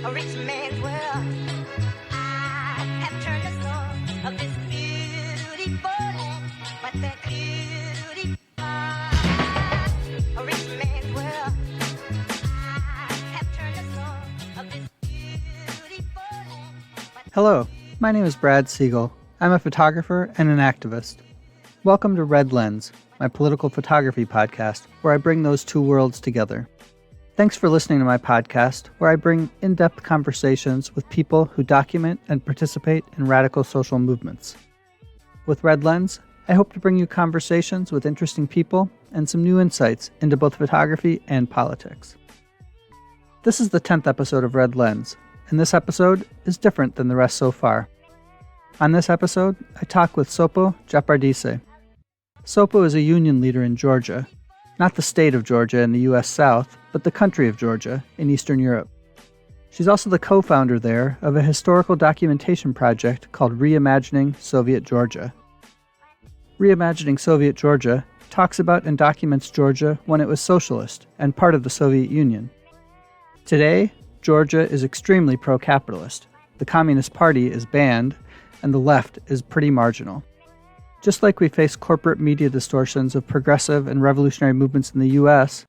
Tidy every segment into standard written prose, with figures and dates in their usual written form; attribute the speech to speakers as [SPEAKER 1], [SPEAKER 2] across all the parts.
[SPEAKER 1] a rich man's world. I have turned the soul of this beautiful land, but that beauty, a rich man's world. I have turned the soul of this beautiful land.
[SPEAKER 2] Hello, my name is Brad Siegel. I'm a photographer and an activist. Welcome to Red Lens, my political photography podcast, where I bring those two worlds together. Thanks for listening to my podcast, where I bring in-depth conversations with people who document and participate in radical social movements. With Red Lens, I hope to bring you conversations with interesting people and some new insights into both photography and politics. This is the 10th episode of Red Lens, and this episode is different than the rest so far. On this episode, I talk with Sopo Japaridze. Sopo is a union leader in Georgia, not the state of Georgia in the U.S. South, but the country of Georgia in Eastern Europe. She's also the co-founder there of a historical documentation project called Reimagining Soviet Georgia. Reimagining Soviet Georgia talks about and documents Georgia when it was socialist and part of the Soviet Union. Today, Georgia is extremely pro-capitalist. The Communist Party is banned, and the left is pretty marginal. Just like we face corporate media distortions of progressive and revolutionary movements in the U.S.,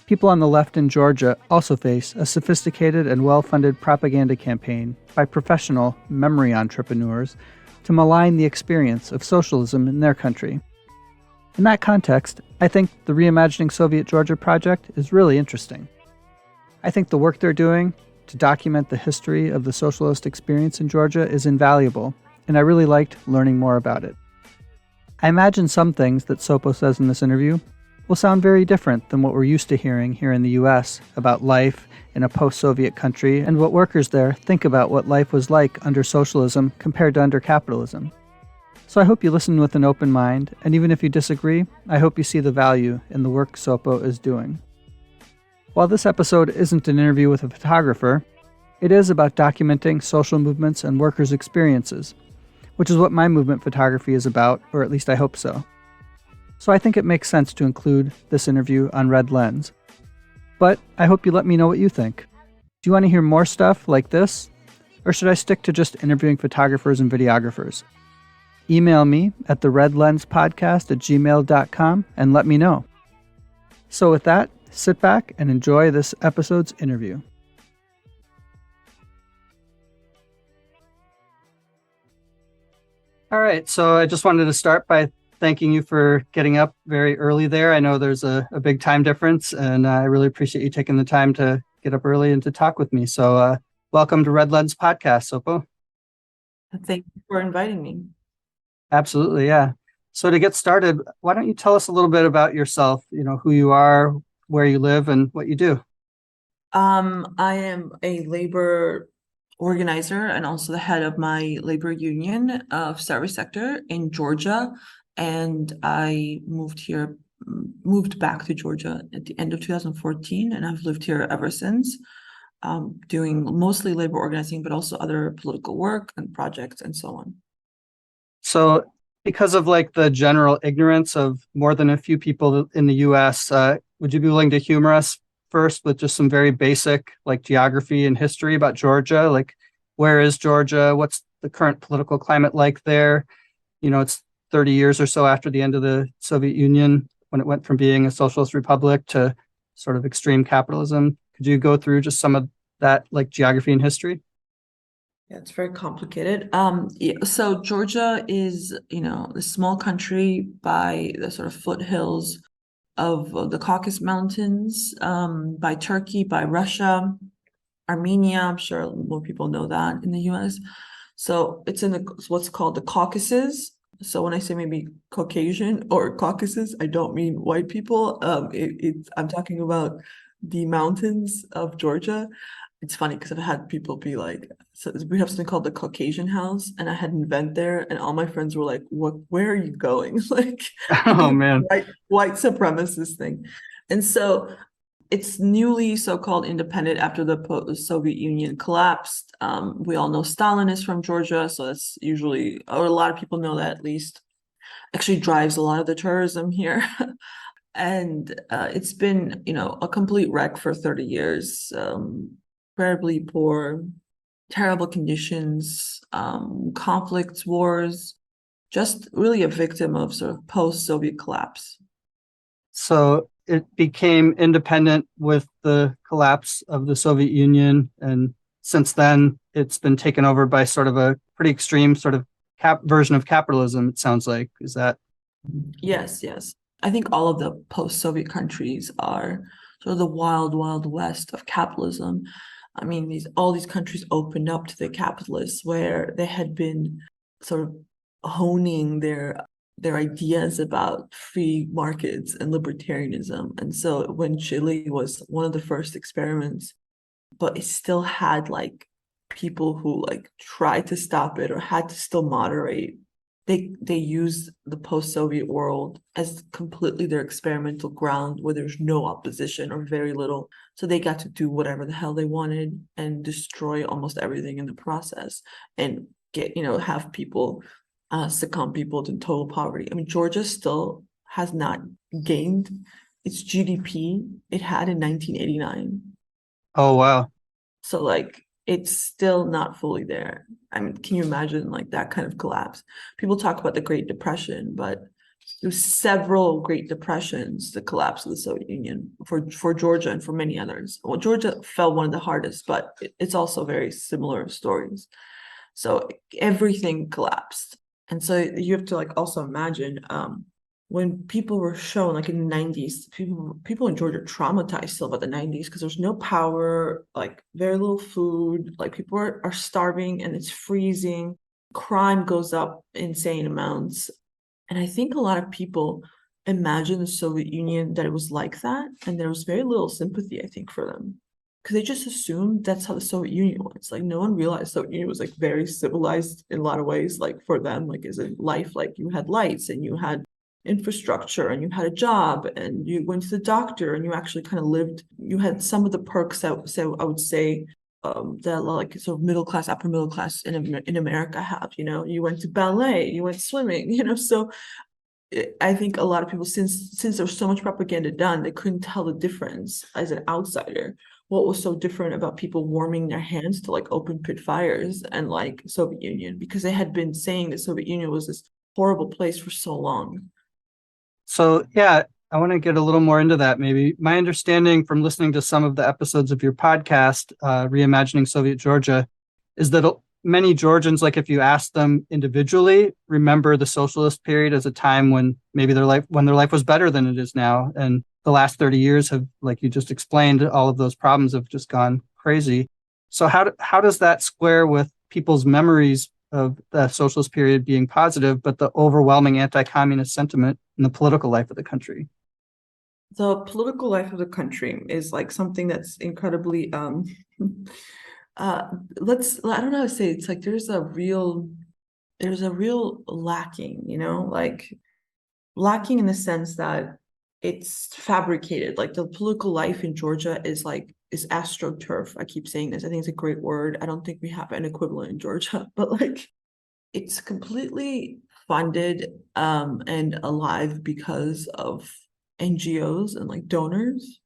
[SPEAKER 2] people on the left in Georgia also face a sophisticated and well-funded propaganda campaign by professional memory entrepreneurs to malign the experience of socialism in their country. In that context, I think the Reimagining Soviet Georgia project is really interesting. I think the work they're doing to document the history of the socialist experience in Georgia is invaluable, and I really liked learning more about it. I imagine some things that Sopo says in this interview will sound very different than what we're used to hearing here in the U.S. about life in a post-Soviet country and what workers there think about what life was like under socialism compared to under capitalism. So I hope you listen with an open mind, and even if you disagree, I hope you see the value in the work Sopo is doing. While this episode isn't an interview with a photographer, it is about documenting social movements and workers' experiences, which is what my movement photography is about, or at least I hope so. So I think it makes sense to include this interview on Red Lens. But I hope you let me know what you think. Do you want to hear more stuff like this? Or should I stick to just interviewing photographers and videographers? Email me at theredlenspodcast@gmail.com and let me know. So with that, sit back and enjoy this episode's interview. All right, so I just wanted to start by thanking you for getting up very early there. I know there's a big time difference, and I really appreciate you taking the time to get up early and to talk with me. So welcome to Red Lens Podcast, Sopo.
[SPEAKER 3] Thank you for inviting me.
[SPEAKER 2] Absolutely, yeah. So to get started, why don't you tell us a little bit about yourself, who you are, where you live, and what you do?
[SPEAKER 3] I am a labor organizer and also the head of my labor union of service sector in Georgia. And I moved back to Georgia at the end of 2014, and I've lived here ever since, doing mostly labor organizing, but also other political work and projects and so on.
[SPEAKER 2] So because of the general ignorance of more than a few people in the U.S., would you be willing to humor us first with just some very basic geography and history about Georgia? Where is Georgia? What's the current political climate like there? It's 30 years or so after the end of the Soviet Union, when it went from being a socialist republic to sort of extreme capitalism. Could you go through just some of that geography and history?
[SPEAKER 3] Yeah, it's very complicated. So Georgia is, a small country by the sort of foothills of the Caucasus Mountains, by Turkey, by Russia, Armenia. I'm sure more people know that in the U.S. So it's in what's called the Caucasus. So when I say maybe Caucasian or Caucasus, I don't mean white people. I'm talking about the mountains of Georgia. It's funny because I've had people be like, so we have something called the Caucasian house, and I had an event there, and all my friends were like, "What? Where are you going?"
[SPEAKER 2] Oh man,
[SPEAKER 3] white supremacist thing. And so it's newly so-called independent after the Soviet Union collapsed. We all know Stalin is from Georgia, so that's usually, or a lot of people know that at least. Actually drives a lot of the tourism here. And it's been, a complete wreck for 30 years. incredibly poor, terrible conditions, conflicts, wars, just really a victim of sort of post-Soviet collapse.
[SPEAKER 2] So it became independent with the collapse of the Soviet Union. And since then, it's been taken over by sort of a pretty extreme sort of version of capitalism, it sounds like. Is that?
[SPEAKER 3] Yes, yes. I think all of the post-Soviet countries are sort of the wild, wild west of capitalism. I mean, all these countries opened up to the capitalists where they had been sort of honing their ideas about free markets and libertarianism. And so when Chile was one of the first experiments, but it still had like people who like tried to stop it or had to still moderate. They used the post-Soviet world as completely their experimental ground where there's no opposition or very little. So they got to do whatever the hell they wanted and destroy almost everything in the process and get, have people succumb people to total poverty. I mean, Georgia still has not gained its GDP it had in 1989.
[SPEAKER 2] Oh, wow.
[SPEAKER 3] So like it's still not fully there. I mean, can you imagine like that kind of collapse? People talk about the Great Depression, but there's several Great Depressions, the collapse of the Soviet Union for Georgia and for many others. Well, Georgia fell one of the hardest, but it's also very similar stories. So everything collapsed. And so you have to like also imagine when people were shown like in the 90s, people in Georgia traumatized still about the 90s because there's no power, like very little food, like people are starving and it's freezing. Crime goes up insane amounts. And I think a lot of people imagine the Soviet Union that it was like that. And there was very little sympathy, I think, for them. Because they just assumed that's how the Soviet Union was. Like no one realized the Soviet Union was like very civilized in a lot of ways. Like for them, like as a life, like you had lights and you had infrastructure and you had a job and you went to the doctor and you actually kind of lived, you had some of the perks that so I would say that like sort of middle class, upper middle class in America have, you went to ballet, you went swimming, so I think a lot of people, since there was so much propaganda done, they couldn't tell the difference as an outsider. What was so different about people warming their hands to like open pit fires and like Soviet Union, because they had been saying the Soviet Union was this horrible place for so long.
[SPEAKER 2] So, yeah, I want to get a little more into that. Maybe my understanding from listening to some of the episodes of your podcast, Reimagining Soviet Georgia, is that many Georgians, like if you ask them individually, remember the socialist period as a time when maybe their life was better than it is now. And the last 30 years have, like you just explained, all of those problems have just gone crazy. So how does that square with people's memories of the socialist period being positive, but the overwhelming anti-communist sentiment in the political life of the country?
[SPEAKER 3] The political life of the country is like something that's incredibly I don't know how to say it. It's like there's a real lacking, like lacking in the sense that it's fabricated. Like the political life in Georgia is astroturf. I keep saying this. I think it's a great word. I don't think we have an equivalent in Georgia, but like it's completely funded and alive because of NGOs and like donors.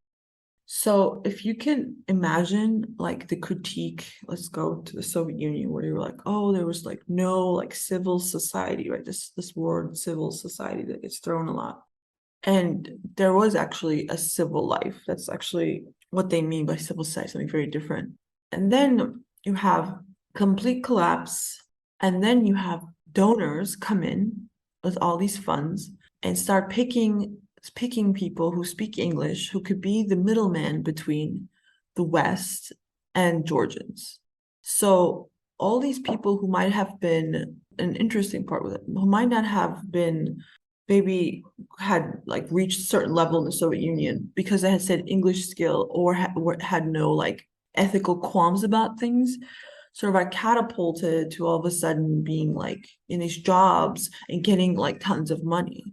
[SPEAKER 3] So if you can imagine like the critique, let's go to the Soviet Union where you were like, oh, there was like no like civil society, right? This word civil society that gets thrown a lot. And there was actually a civil life. That's actually what they mean by civil society, something very different. And then you have complete collapse, and then you have donors come in with all these funds and start picking people who speak English who could be the middleman between the West and Georgians. So all these people who might have been an interesting part with it, who might not have been maybe had like reached a certain level in the Soviet Union because they had said English skill or had no like ethical qualms about things, sort of are catapulted to all of a sudden being like in these jobs and getting like tons of money,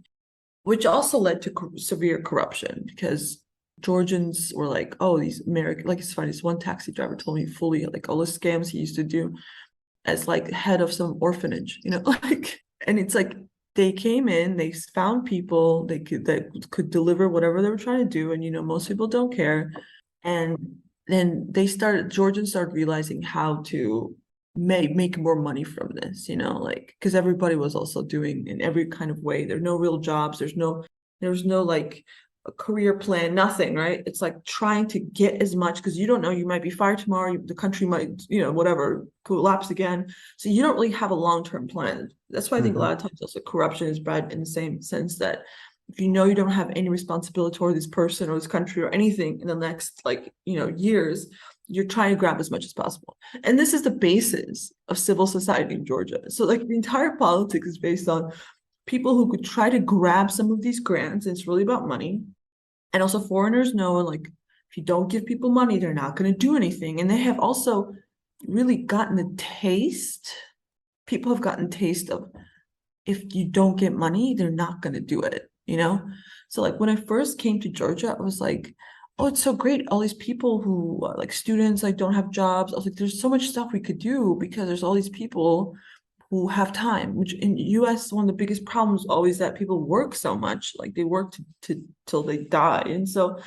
[SPEAKER 3] which also led to severe corruption because Georgians were like, oh, these American, like it's funny, this one taxi driver told me fully like all the scams he used to do as like head of some orphanage, like, and it's like they came in, they found people that could deliver whatever they were trying to do, and most people don't care, and then Georgians started realizing how to make more money from this, like, because everybody was also doing in every kind of way. There's no real jobs. There's no like a career plan, nothing, right? It's like trying to get as much, because you don't know, you might be fired tomorrow, the country might, whatever, collapse again. So you don't really have a long-term plan. That's why I think a lot of times also corruption is bad, in the same sense that if you don't have any responsibility toward this person or this country or anything in the next, like, years, you're trying to grab as much as possible. And this is the basis of civil society in Georgia. So like the entire politics is based on people who could try to grab some of these grants. And it's really about money. And also foreigners know, like, if you don't give people money, they're not going to do anything. And they have also really gotten a taste. People have gotten a taste of, if you don't get money, they're not going to do it, So like when I first came to Georgia, I was like, oh, it's so great. All these people who like students, like, don't have jobs. I was like, there's so much stuff we could do because there's all these people who have time, which in the US, one of the biggest problems always that people work so much, like they work to till they die. And so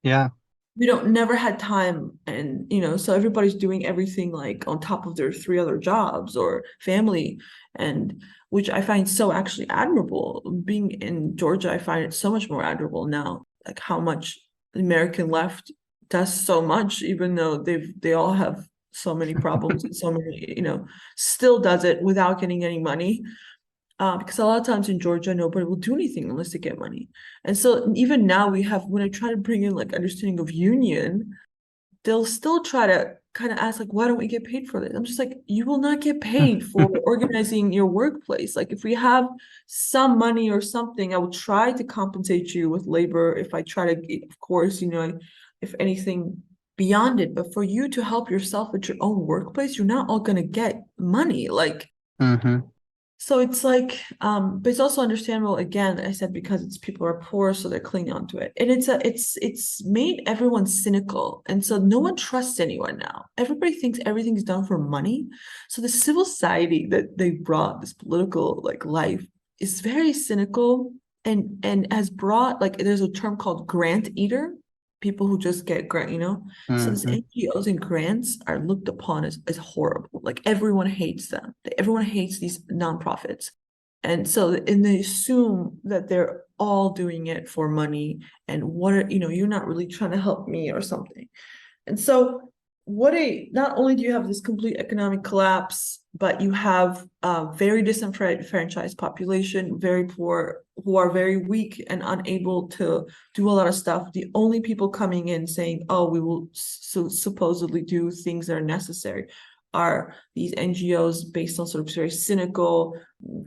[SPEAKER 2] Yeah.
[SPEAKER 3] we never had time. And, so everybody's doing everything like on top of their 3 other jobs or family, and which I find so actually admirable. Being in Georgia, I find it so much more admirable now, like how much the American left does so much, even though they all have so many problems and so many, still does it without getting any money. Because a lot of times in Georgia, nobody will do anything unless they get money. And so even now when I try to bring in like understanding of union, they'll still try to kind of ask, like, why don't we get paid for this? I'm just like, you will not get paid for organizing your workplace. Like, if we have some money or something, I will try to compensate you with labor. If I try to, of course, if anything beyond it, but for you to help yourself at your own workplace, you're not all going to get money. Like, so it's like, but it's also understandable, again, I said, because it's people are poor, so they're clinging onto it. And it's made everyone cynical. And so no one trusts anyone now. Everybody thinks everything's done for money. So the civil society that they brought, this political like life, is very cynical, and has brought, like, there's a term called grant eater, people who just get grant, So these NGOs and grants are looked upon as horrible. Like, everyone hates them. Everyone hates these nonprofits. And they assume that they're all doing it for money, and you're not really trying to help me or something. And so not only do you have this complete economic collapse, but you have a very disenfranchised population, very poor, who are very weak and unable to do a lot of stuff. The only people coming in saying, oh, we will supposedly do things that are necessary, are these NGOs based on sort of very cynical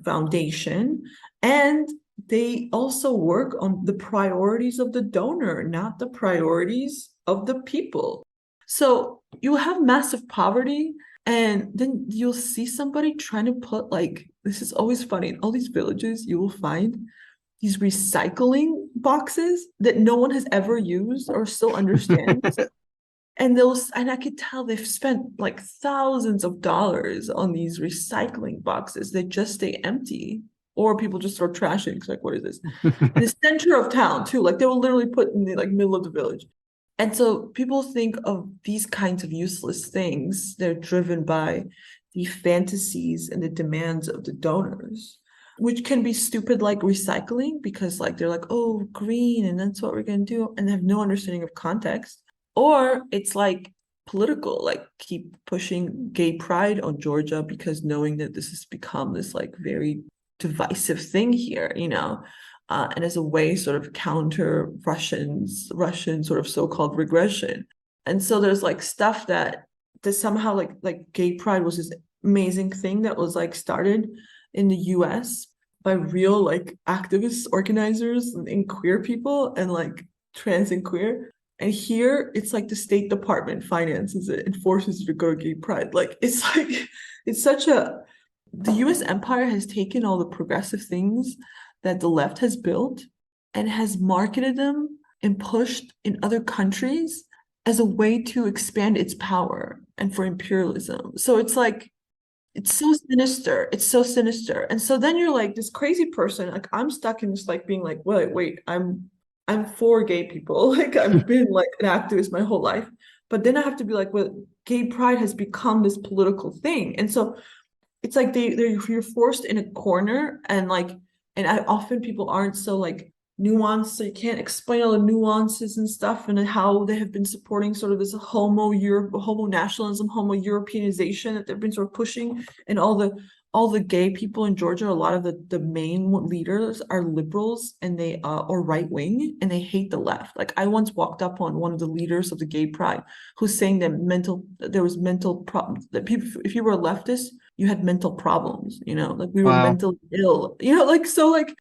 [SPEAKER 3] foundation. And they also work on the priorities of the donor, not the priorities of the people. So you have massive poverty, and then you'll see somebody trying to put, like, this is always funny, in all these villages, you will find these recycling boxes that no one has ever used or still understands. And I could tell they've spent like thousands of dollars on these recycling boxes that just stay empty, or people just throw trash in. It's like, what is this? In the center of town too, like they will literally put in the like middle of the village. And so people think of these kinds of useless things, they're driven by the fantasies and the demands of the donors, which can be stupid, like recycling, because like they're like, oh, green, and that's what we're going to do, and they have no understanding of context. Or it's like political, like keep pushing gay pride on Georgia because knowing that this has become this like very divisive thing here, and as a way sort of counter Russian sort of so-called regression. And so there's like stuff that somehow like gay pride was this amazing thing that was like started in the US by real like activist organizers and queer people, and like trans and queer. And here it's like the State Department finances it and forces you to go to gay pride. Like, it's like, it's such the US empire has taken all the progressive things that the left has built and has marketed them and pushed in other countries as a way to expand its power and for imperialism. So it's like, it's so sinister. It's so sinister. And so then you're like this crazy person, like I'm stuck in just like being like, wait, I'm for gay people. Like, I've been like an activist my whole life, but then I have to be like, well, gay pride has become this political thing. And so it's like you're forced in a corner, and often people aren't so like nuanced, so you can't explain all the nuances and stuff, and how they have been supporting sort of this homo nationalism, homo Europeanization that they've been sort of pushing, and all the gay people in Georgia, a lot of the main leaders are liberals, and they or right wing, and they hate the left. Like, I once walked up on one of the leaders of the gay pride who's saying that there was mental problems, that people, if you were a leftist, you had mental problems, like we were
[SPEAKER 2] Wow.
[SPEAKER 3] mentally ill, like, so like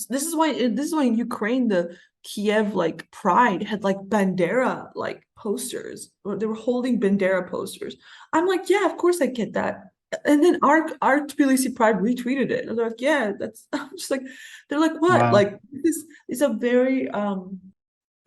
[SPEAKER 3] this is why in Ukraine the Kiev like pride had like Bandera like posters, or they were holding Bandera posters. I'm like, yeah, of course I get that. And then our Tbilisi Pride retweeted it. And they're like, yeah, that's I'm just like, they're like, what?
[SPEAKER 2] Wow.
[SPEAKER 3] Like, this is a very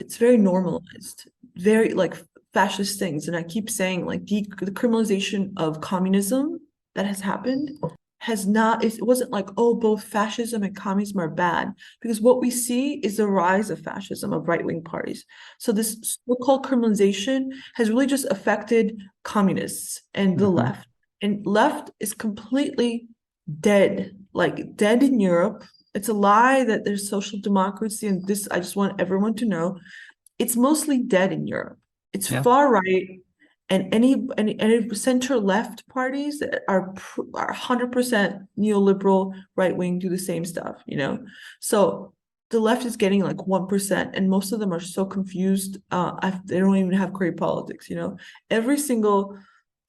[SPEAKER 3] it's very normalized, very like fascist things. And I keep saying, like, the criminalization of communism that has happened has not, it wasn't like, oh, both fascism and communism are bad, because what we see is the rise of fascism, of right-wing parties. So this so-called criminalization has really just affected communists and the left. And left is completely dead, like dead in Europe. It's a lie that there's social democracy, and this, I just want everyone to know, it's mostly dead in Europe. It's far right, and any center left parties that are 100% neoliberal right wing do the same stuff, So the left is getting like 1%, and most of them are so confused. They don't even have great politics, Every single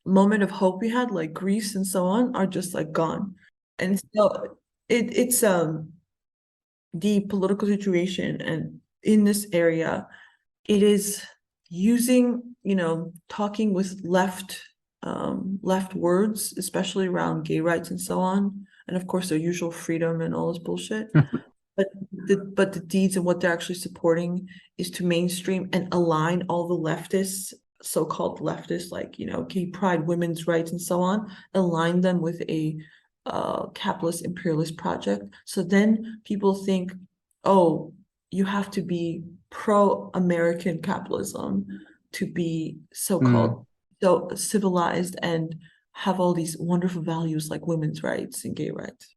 [SPEAKER 3] moment of hope we had, like Greece and so on, are just like gone. And so it's the political situation, and in this area, it is using, talking with left words, especially around gay rights and so on, and of course their usual freedom and all this bullshit. But the deeds and what they're actually supporting is to mainstream and align all the leftists, so-called leftists, like, gay pride, women's rights, and so on, align them with a capitalist imperialist project. So then people think, oh, you have to be pro-American capitalism to be so-called so civilized and have all these wonderful values like women's rights and gay rights.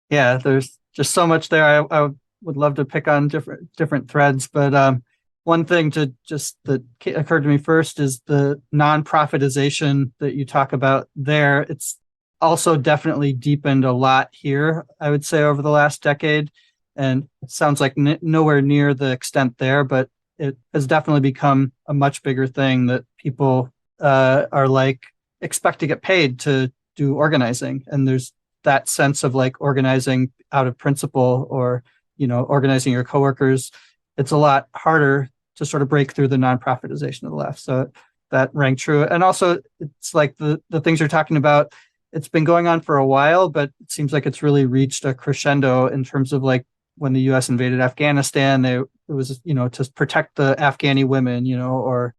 [SPEAKER 2] Yeah, there's just so much there. I would love to pick on different threads, but one thing that occurred to me first is the non-profitization that you talk about there. It's also definitely deepened a lot here, I would say, over the last decade. And it sounds like nowhere near the extent there, but it has definitely become a much bigger thing that people are like expect to get paid to do organizing. And there's that sense of like organizing out of principle, or, organizing your coworkers. It's a lot harder to sort of break through the non-profitization of the left. So that rang true. And also, it's like the things you're talking about, it's been going on for a while, but it seems like it's really reached a crescendo in terms of like when the US invaded Afghanistan, it was, to protect the Afghani women, or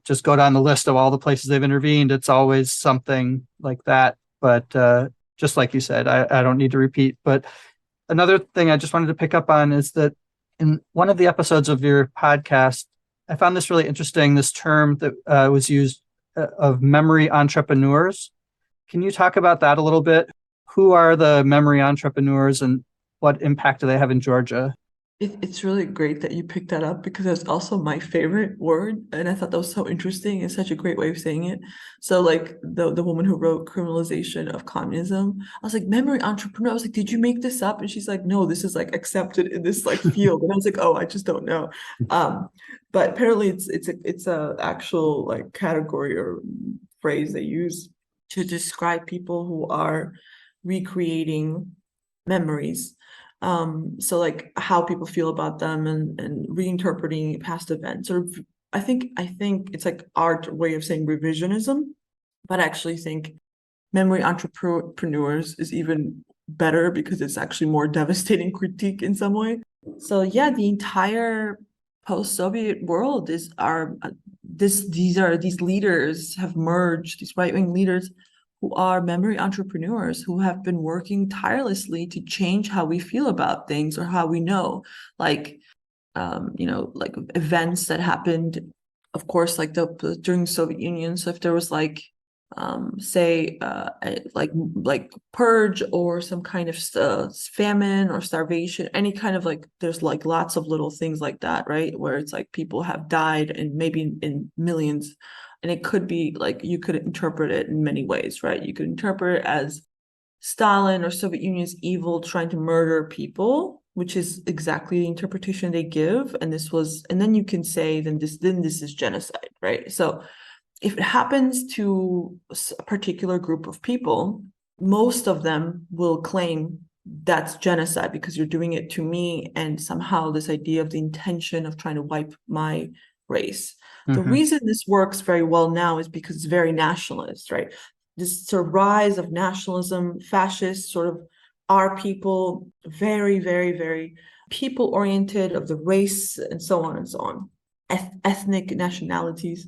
[SPEAKER 2] just go down the list of all the places they've intervened. It's always something like that. But just like you said, I don't need to repeat. But another thing I just wanted to pick up on is that in one of the episodes of your podcast, I found this really interesting, this term that was used of memory entrepreneurs. Can you talk about that a little bit? Who are the memory entrepreneurs, and what impact do they have in Georgia?
[SPEAKER 3] It's really great that you picked that up, because that's also my favorite word, and I thought that was so interesting and such a great way of saying it. So like the woman who wrote Criminalization of Communism, I was like, memory entrepreneur. I was like, did you make this up? And she's like, no, this is like accepted in this like field. And I was like, oh, I just don't know. But apparently it's a actual like category or phrase they use to describe people who are recreating memories. So like how people feel about them, and reinterpreting past events. Or I think it's like our way of saying revisionism, but I actually think memory entrepreneurs is even better, because it's actually more devastating critique in some way. So yeah, the entire post-Soviet world is these leaders have merged, these right-wing leaders who are memory entrepreneurs, who have been working tirelessly to change how we feel about things, or how we know, like, like events that happened of course, like during the Soviet Union. So if there was like, say, like purge or some kind of famine or starvation, any kind of like, there's like lots of little things like that, right? Where it's like people have died and maybe in millions, and it could be like, you could interpret it in many ways, right? You could interpret it as Stalin or Soviet Union's evil trying to murder people, which is exactly the interpretation they give. And then you can say, then this is genocide, right? So if it happens to a particular group of people, most of them will claim that's genocide because you're doing it to me, and somehow this idea of the intention of trying to wipe my race. The reason this works very well now is because it's very nationalist, right? This sort of rise of nationalism, fascist sort of our people, very, very, very people-oriented, of the race and so on and so on, ethnic nationalities.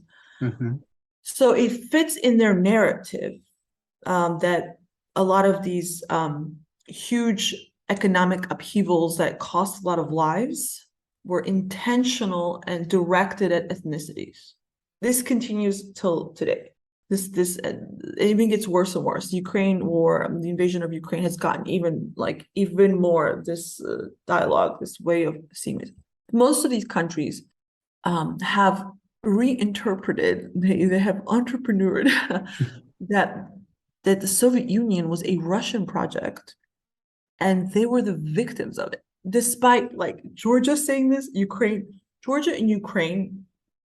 [SPEAKER 3] So it fits in their narrative that a lot of these huge economic upheavals that cost a lot of lives were intentional and directed at ethnicities. This continues till today. This even gets worse and worse. The Ukraine war, the invasion of Ukraine has gotten even more this dialogue, this way of seeing it. Most of these countries have reinterpreted, they have entrepreneured that the Soviet Union was a Russian project, and they were the victims of it. Despite like Georgia saying this, Georgia and Ukraine,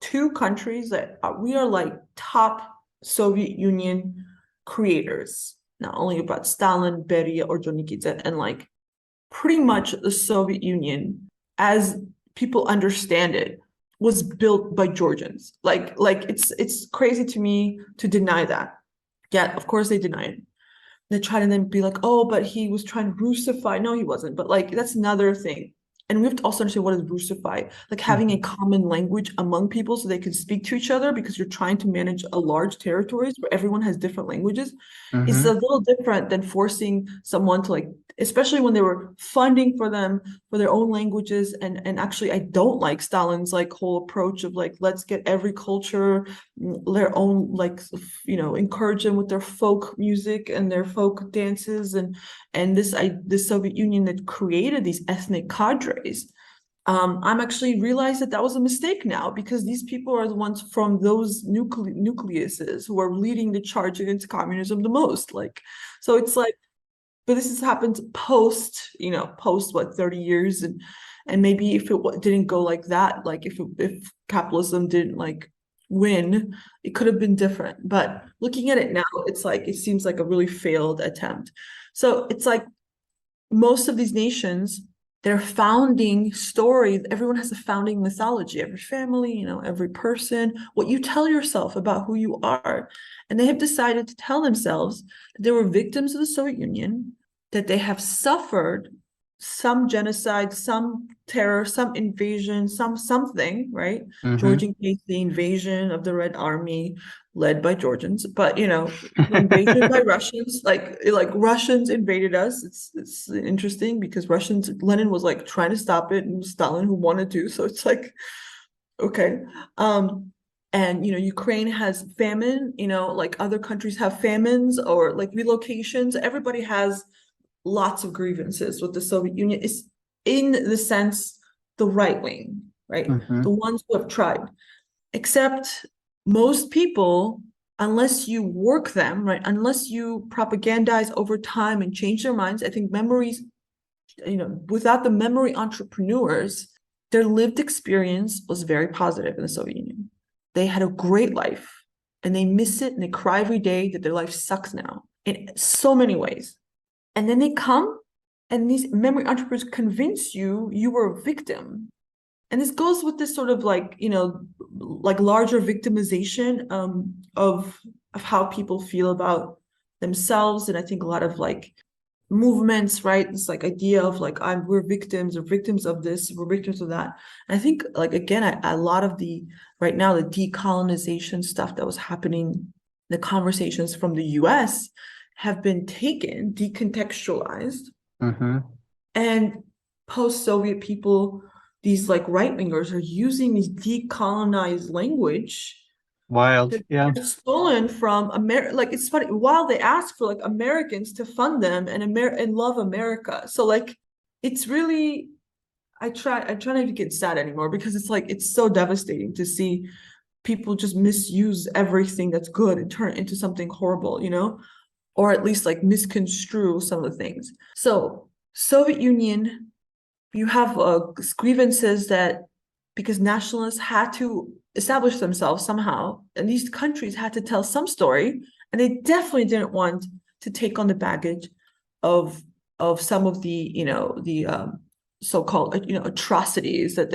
[SPEAKER 3] two countries that we are like top Soviet Union creators, not only about Stalin, Beria, or Orджоникидзе, and like pretty much the Soviet Union, as people understand it, was built by Georgians. Like it's crazy to me to deny that. Yeah, of course they deny it. They try to then be like, oh, but he was trying to Russify. No, he wasn't. But like that's another thing. And we have to also understand what is Russify, like having a common language among people so they can speak to each other, because you're trying to manage a large territories where everyone has different languages. It's a little different than forcing someone to like, especially when they were funding for them for their own languages. And actually, I don't like Stalin's like whole approach of like, let's get every culture their own, like, encourage them with their folk music and their folk dances, and this Soviet Union that created these ethnic cadres. I'm actually realized that was a mistake now, because these people are the ones from those nucleuses who are leading the charge against communism the most. Like, so it's like, but this has happened post what, 30 years, and maybe if it didn't go like that, like if capitalism didn't like win, it could have been different. But looking at it now, it's like it seems like a really failed attempt. So it's like most of these nations, their founding story, everyone has a founding mythology, every family, every person, what you tell yourself about who you are. And they have decided to tell themselves that they were victims of the Soviet Union, that they have suffered some genocide, some terror, some invasion, something, right? Georgian case, the invasion of the Red Army led by Georgians, but the invasion by Russians, like Russians invaded us. It's interesting because Lenin was like trying to stop it, and it was Stalin who wanted to. So it's like, okay. And Ukraine has famine, like other countries have famines or like relocations. Everybody has lots of grievances with the Soviet Union. Is in the sense the right wing, right? The ones who have tried. Except most people, unless you work them, right, unless you propagandize over time and change their minds, I think memories, without the memory entrepreneurs, their lived experience was very positive in the Soviet Union. They had a great life, and they miss it, and they cry every day that their life sucks now in so many ways. And then they come, and these memory entrepreneurs convince you were a victim. And this goes with this sort of like, like larger victimization of how people feel about themselves. And I think a lot of like movements, right? This like idea of like, we're victims, or victims of this, we're victims of that. And I think like, again, a lot of right now, the decolonization stuff that was happening, the conversations from the US have been taken, decontextualized, and post-Soviet people these like right-wingers are using these decolonized language
[SPEAKER 2] Wild.
[SPEAKER 3] that
[SPEAKER 2] Yeah.
[SPEAKER 3] are stolen from America. Like it's funny, while they ask for like Americans to fund them and love America. So like it's really I try not to get sad anymore because it's like it's so devastating to see people just misuse everything that's good and turn it into something horrible, or at least like misconstrue some of the things. So Soviet Union, you have grievances that because nationalists had to establish themselves somehow, and these countries had to tell some story, and they definitely didn't want to take on the baggage of some of the so-called atrocities that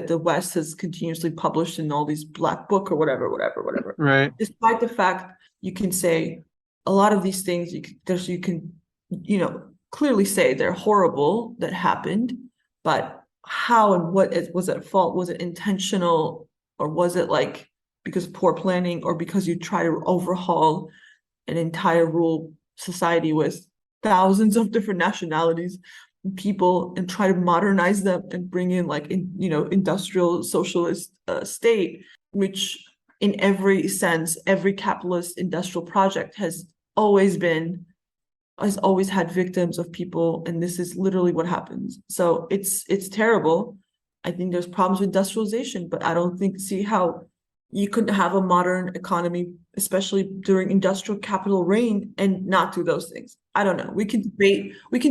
[SPEAKER 3] the West has continuously published in all these black book or whatever.
[SPEAKER 2] Right.
[SPEAKER 3] Despite the fact you can say a lot of these things you can clearly say they're horrible that happened, but how and was it fault? Was it intentional, or was it like because of poor planning, or because you try to overhaul an entire rural society with thousands of different nationalities and people and try to modernize them and bring in like industrial socialist state, which in every sense every capitalist industrial project has always had victims of people, and this is literally what happens. So it's terrible. I think there's problems with industrialization, but I don't see how you couldn't have a modern economy, especially during industrial capital reign, and not do those things. I don't know. We can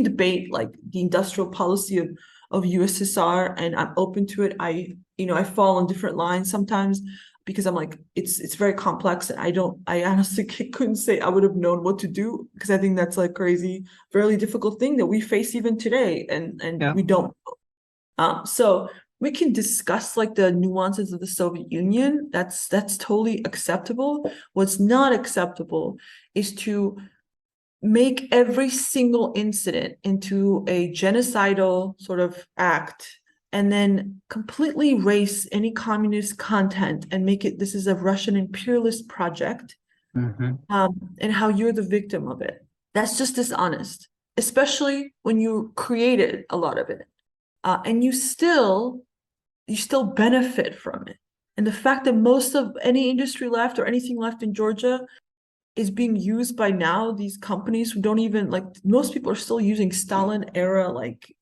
[SPEAKER 3] debate like the industrial policy of USSR, and I'm open to it. I fall on different lines sometimes because I'm like, it's very complex. And I honestly couldn't say I would have known what to do, because I think that's like crazy, very difficult thing that we face even today. And
[SPEAKER 2] Yeah.
[SPEAKER 3] we don't. So we can discuss like the nuances of the Soviet Union. That's totally acceptable. What's not acceptable is to make every single incident into a genocidal sort of act, and then completely erase any communist content and make it this is a Russian imperialist project,
[SPEAKER 2] Hmm.
[SPEAKER 3] and how you're the victim of it. That's just dishonest, especially when you created a lot of it, and you still benefit from it. And the fact that most of any industry left or anything left in Georgia is being used by now these companies who don't even like, most people are still using Stalin era like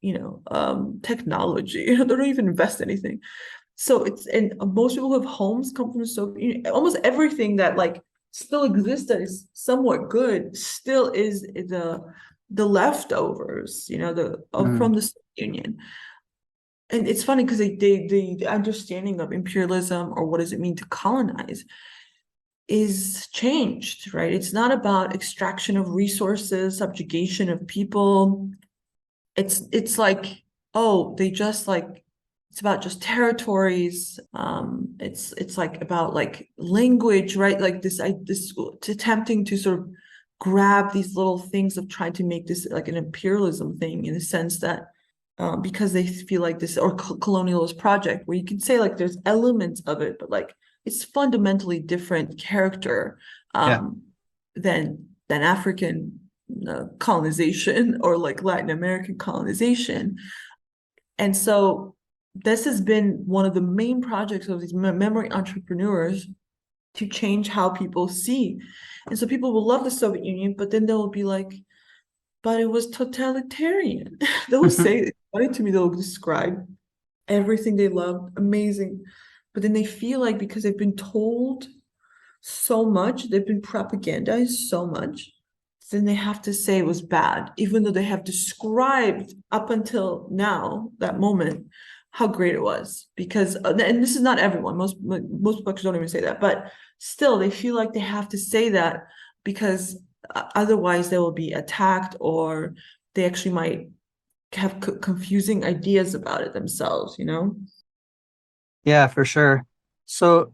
[SPEAKER 3] technology. They don't even invest anything. So and most people who have homes come from almost everything that like still exists that is somewhat good still is the leftovers, from the Soviet Union. And it's funny because the understanding of imperialism, or what does it mean to colonize, is changed, right? It's not about extraction of resources, subjugation of people. It's like, oh, they just like, it's about just territories. It's like about like language, right? Like this attempting to sort of grab these little things of trying to make this like an imperialism thing, in the sense that because they feel like this, or colonialist project, where you can say like there's elements of it, but like it's fundamentally different character
[SPEAKER 2] Yeah.
[SPEAKER 3] than African colonization or like Latin American colonization. And so this has been one of the main projects of these memory entrepreneurs, to change how people see. And so people will love the Soviet Union, but then they'll be like, but it was totalitarian. They'll say, funny to me, they'll describe everything they loved, amazing. But then they feel like because they've been told so much, they've been propagandized so much, then they have to say it was bad, even though they have described up until now, that moment, how great it was. Because, and this is not everyone, most books don't even say that, but still they feel like they have to say that, because otherwise they will be attacked, or they actually might have confusing ideas about it themselves.
[SPEAKER 2] Yeah, for sure. So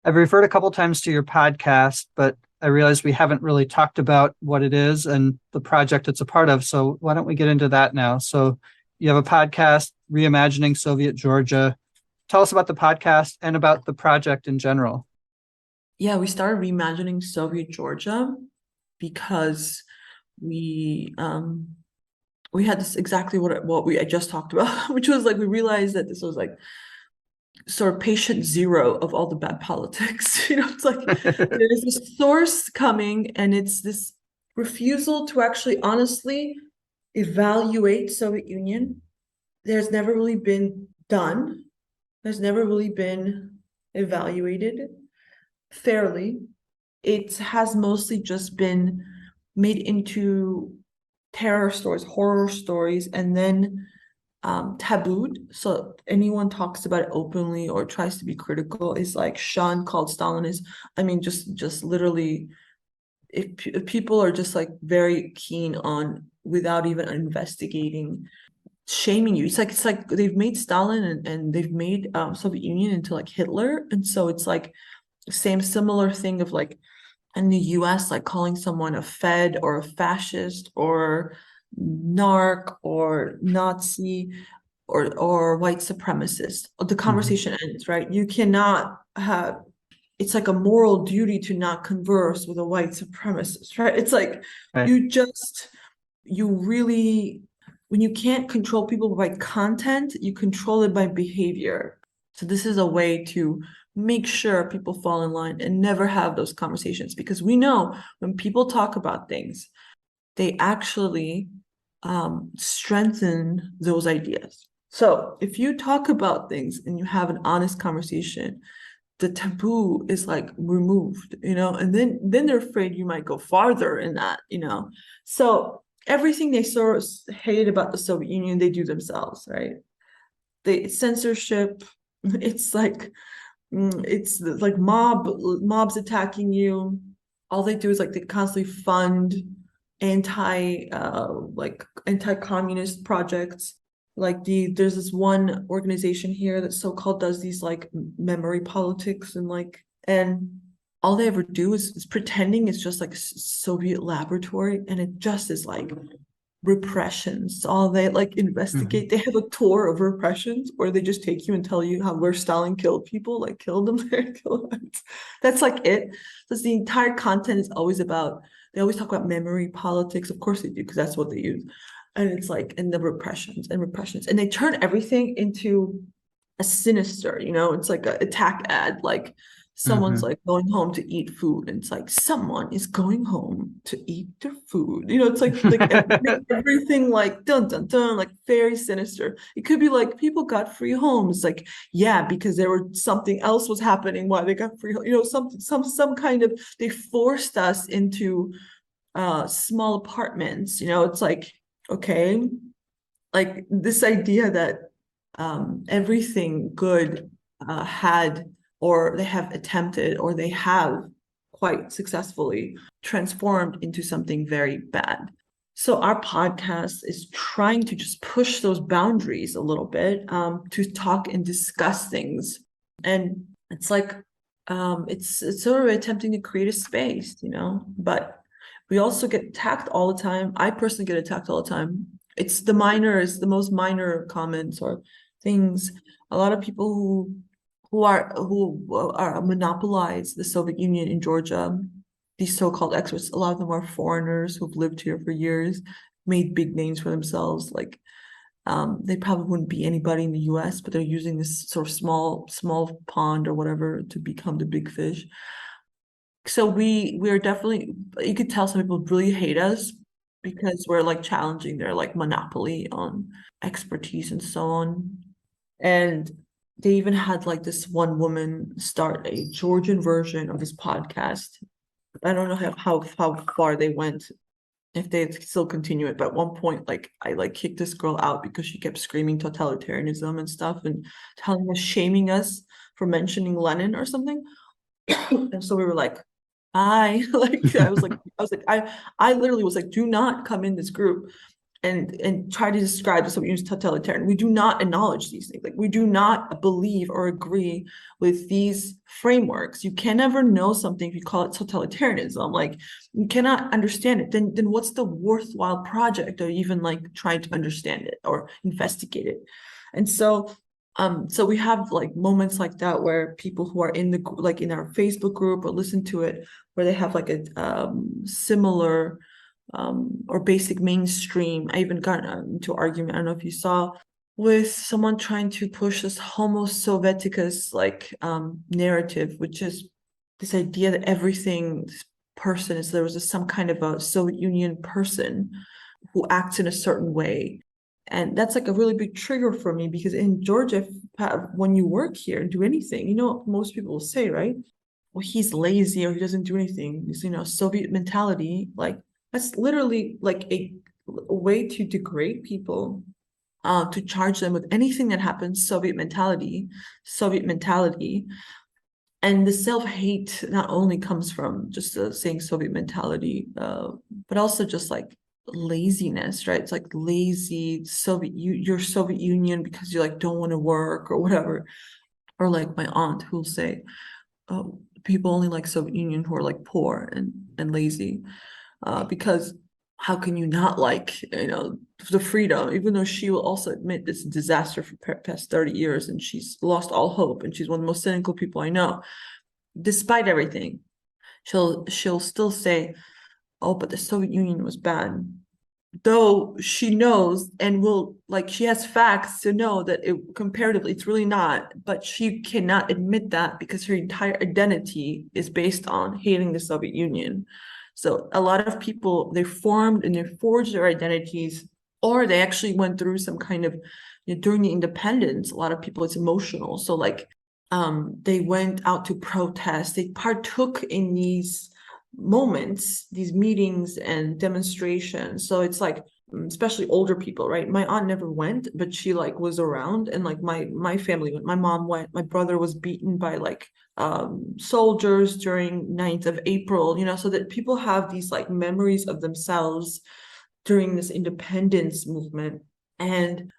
[SPEAKER 2] I've referred a couple times to your podcast, but I realize we haven't really talked about what it is and the project it's a part of. So why don't we get into that now? So you have a podcast, Reimagining Soviet Georgia. Tell us about the podcast and about the project in general.
[SPEAKER 3] Yeah, we started Reimagining Soviet Georgia because we we had this exactly what we I just talked about, which was like we realized that this was like sort of patient zero of all the bad politics. It's like there's this source coming, and it's this refusal to actually honestly evaluate Soviet Union. There's never really been done. There's never really been evaluated fairly. It has mostly just been made into terror stories, horror stories, and then tabooed. So anyone talks about it openly or tries to be critical is like Sean called Stalinist. I mean, just literally, if people are just like very keen on without even investigating, shaming you. It's like they've made Stalin and they've made Soviet Union into like Hitler, and so it's like same similar thing of like in the US, like calling someone a Fed or a fascist or narc or Nazi or white supremacist. The conversation ends, right? You cannot have, it's like a moral duty to not converse with a white supremacist, right? It's like
[SPEAKER 2] Right.
[SPEAKER 3] you really, when you can't control people by content, you control it by behavior. So this is a way to make sure people fall in line and never have those conversations, because we know when people talk about things, they actually strengthen those ideas. So if you talk about things and you have an honest conversation, the taboo is like removed, and then they're afraid you might go farther in that. So everything they sort of hate about the Soviet Union, they do themselves, right? Censorship, it's like it's like mobs attacking you. All they do is like they constantly fund anti-communist projects. Like there's this one organization here that so-called does these like memory politics, and all they ever do is pretending it's just like a Soviet laboratory, and it just is like repressions. All they like investigate. They have a tour of repressions where they just take you and tell you how where Stalin killed people, like killed them there, killed them. That's like it. That's the entire content is always about. They always talk about memory politics. Of course they do, because that's what they use. And it's like, and the repressions, and they turn everything into a sinister, it's like an attack ad, like someone's like going home to eat food, and it's like someone is going home to eat their food. It's like everything like dun dun dun, like very sinister. It could be like people got free homes, like yeah, because there were something else was happening why they got free. Some kind of, they forced us into small apartments. It's like, okay, like this idea that everything good had, or they have attempted, or they have quite successfully transformed into something very bad. So our podcast is trying to just push those boundaries a little bit, to talk and discuss things. And it's like, it's sort of attempting to create a space, but we also get attacked all the time. I personally get attacked all the time. It's the most minor comments or things. A lot of people who are monopolize the Soviet Union in Georgia, these so-called experts, a lot of them are foreigners who've lived here for years, made big names for themselves. Like they probably wouldn't be anybody in the US, but they're using this sort of small pond or whatever to become the big fish. So we're definitely, you could tell some people really hate us because we're like challenging their like monopoly on expertise and so on. And they even had like this one woman start a Georgian version of this podcast. I don't know how far they went, if they still continue it, but at one point, like I like kicked this girl out because she kept screaming totalitarianism and stuff and telling us, shaming us for mentioning Lenin or something. And so we were like, like I literally was like, do not come in this group and try to describe the Soviet Union as totalitarian. We do not acknowledge these things. Like we do not believe or agree with these frameworks. You can never know something if you call it totalitarianism. Like you cannot understand it. Then what's the worthwhile project of even like trying to understand it or investigate it? And so we have like moments like that where people who are in our Facebook group or listen to it, where they have like a similar or basic mainstream. I even got into argument, I don't know if you saw, with someone trying to push this Homo Sovieticus narrative, which is this idea that everything, this person is, there was some kind of a Soviet Union person who acts in a certain way. And that's like a really big trigger for me, because in Georgia, when you work here and do anything, most people will say, right? Well, he's lazy or he doesn't do anything. It's, Soviet mentality. Like, that's literally like a way to degrade people, to charge them with anything that happens, Soviet mentality. And the self-hate not only comes from just saying Soviet mentality, but also just like laziness, right? It's like lazy you're Soviet Union because you like don't want to work or whatever. Or like my aunt who'll say, oh, people only like Soviet Union who are like poor and lazy, because how can you not like, the freedom, even though she will also admit it's a disaster for past 30 years and she's lost all hope and she's one of the most cynical people I know. Despite everything, she'll still say, oh, but the Soviet Union was bad. Though she knows and will, like, she has facts to know that comparatively it's really not, but she cannot admit that because her entire identity is based on hating the Soviet Union. So a lot of people, they formed and they forged their identities, or they actually went through some kind of, during the independence, a lot of people, it's emotional. So like, they went out to protest, they partook in these moments, these meetings and demonstrations. So it's like, especially older people, right? My aunt never went, but she like was around, and like my family went. My mom went. My brother was beaten by like soldiers during 9th of April, so that people have these like memories of themselves during this independence movement. And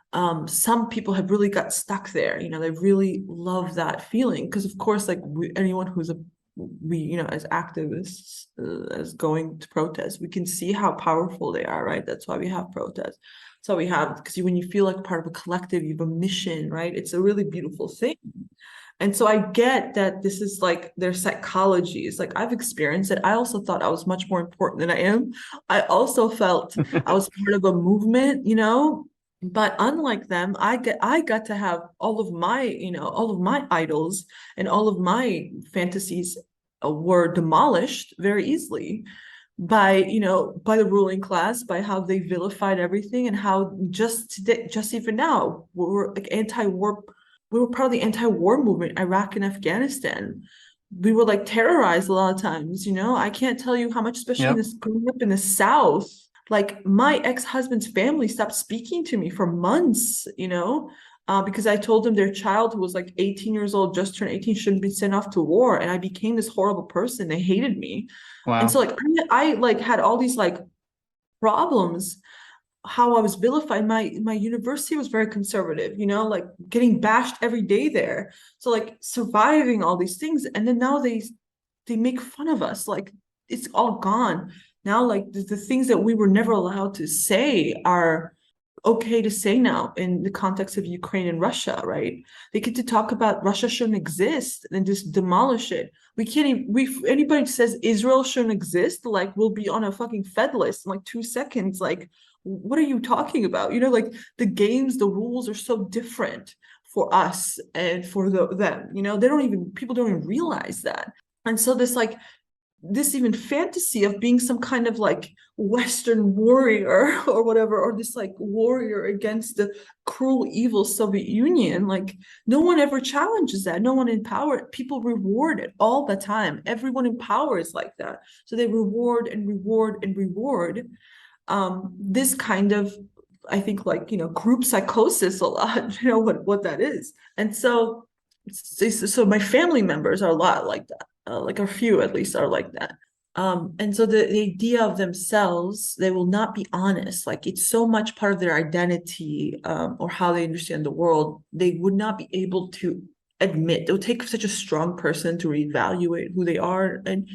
[SPEAKER 3] some people have really got stuck there. They really love that feeling because, of course, like anyone who's as activists, as going to protest, we can see how powerful they are, right? That's why we have protests. So we have, because when you feel like part of a collective, you have a mission, right? It's a really beautiful thing. And so I get that this is like their psychology. It's like I've experienced it. I also thought I was much more important than I am. I also felt I was part of a movement, but unlike them, I got to have all of my idols and all of my fantasies were demolished very easily by the ruling class, by how they vilified everything, and how just even now we're like anti-war. We were part of the anti-war movement, Iraq and Afghanistan. We were like terrorized a lot of times, I can't tell you how much, especially growing up in the South. Like my ex-husband's family stopped speaking to me for months, because I told them their child, who was like 18 years old, just turned 18, shouldn't be sent off to war. And I became this horrible person. They hated me.
[SPEAKER 2] Wow.
[SPEAKER 3] And so like I like had all these like problems, how I was vilified. My university was very conservative, like getting bashed every day there. So like surviving all these things. And then now they make fun of us. Like it's all gone. Now like the things that we were never allowed to say are okay to say now in the context of Ukraine and Russia, right? They get to talk about Russia shouldn't exist and just demolish it. We can't even, anybody says Israel shouldn't exist, like we'll be on a fucking Fed list in like 2 seconds. Like, what are you talking about? Like the games, the rules are so different for us and for them. People don't even realize that. And so this even fantasy of being some kind of like Western warrior or whatever, or this like warrior against the cruel, evil Soviet Union, like no one ever challenges that. No one in power, people reward it all the time. Everyone in power is like that. So they reward and reward and reward this kind of, I think, like, group psychosis a lot, what that is. And so my family members are a lot like that. Like a few at least are like that. And so the idea of themselves, they will not be honest. Like it's so much part of their identity, or how they understand the world. They would not be able to admit. It would take such a strong person to reevaluate who they are, and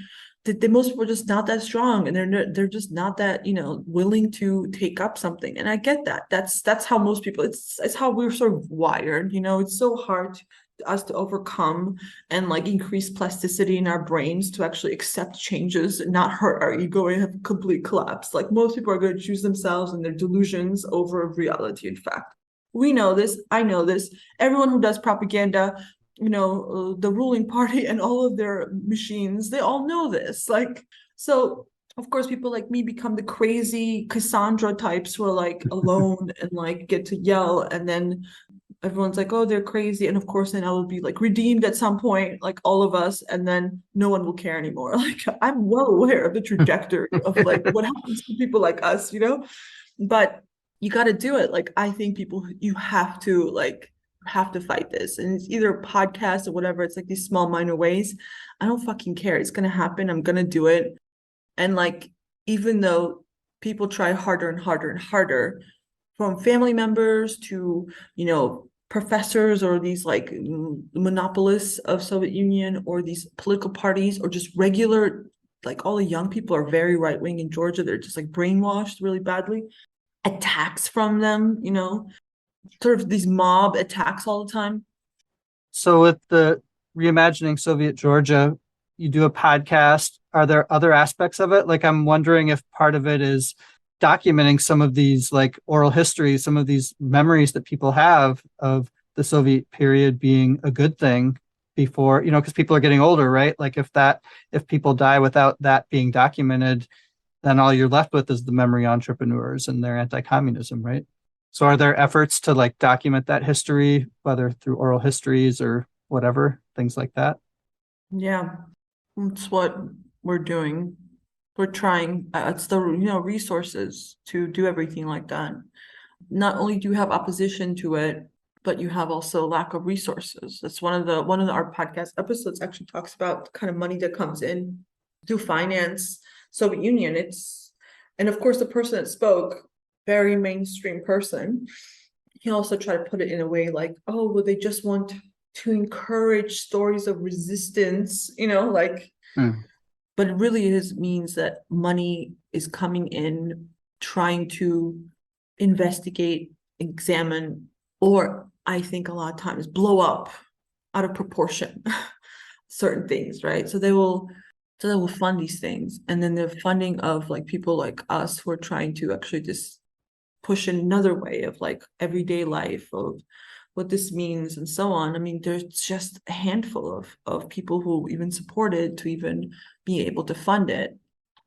[SPEAKER 3] the most people are just not that strong, and they're just not that willing to take up something. And I get that. That's how most people. It's how we're sort of wired. It's so hard us to overcome and like increase plasticity in our brains to actually accept changes and not hurt our ego and have complete collapse. Like most people are going to choose themselves and their delusions over reality. In fact, we know this. I know this. Everyone who does propaganda, the ruling party and all of their machines, they all know this. Like, so of course, people like me become the crazy Cassandra types who are like alone and like get to yell, and then everyone's like, oh, they're crazy. And of course, then I will be like redeemed at some point, like all of us, and then no one will care anymore. Like, I'm well aware of the trajectory of like what happens to people like us, but you got to do it. Like, I think you have to fight this. And it's either a podcast or whatever. It's like these small, minor ways. I don't fucking care. It's going to happen. I'm going to do it. And like, even though people try harder and harder and harder, from family members to, professors or these like monopolists of Soviet Union or these political parties or just regular, like all the young people are very right wing in Georgia. They're just like brainwashed really badly. Attacks from them, sort of these mob attacks all the time.
[SPEAKER 2] So with the Reimagining Soviet Georgia, you do a podcast. Are there other aspects of it? Like, I'm wondering if part of it is documenting some of these like oral histories, some of these memories that people have of the Soviet period being a good thing before, because people are getting older, right? Like if people die without that being documented, then all you're left with is the memory entrepreneurs and their anti-communism, right? So are there efforts to like document that history, whether through oral histories or whatever, things like that?
[SPEAKER 3] Yeah, that's what we're doing. We're trying, it's the, resources to do everything like that. Not only do you have opposition to it, but you have also lack of resources. That's one of our podcast episodes actually talks about the kind of money that comes in to finance Soviet Union. And of course, the person that spoke, very mainstream person, he also tried to put it in a way like, oh, well, they just want to encourage stories of resistance, like, but it really means that money is coming in, trying to investigate, examine, or I think a lot of times blow up out of proportion certain things, right? So they will fund these things. And then the funding of like people like us who are trying to actually just push another way of like everyday life of what this means and so on. I mean, there's just a handful of people who even support it to even be able to fund it.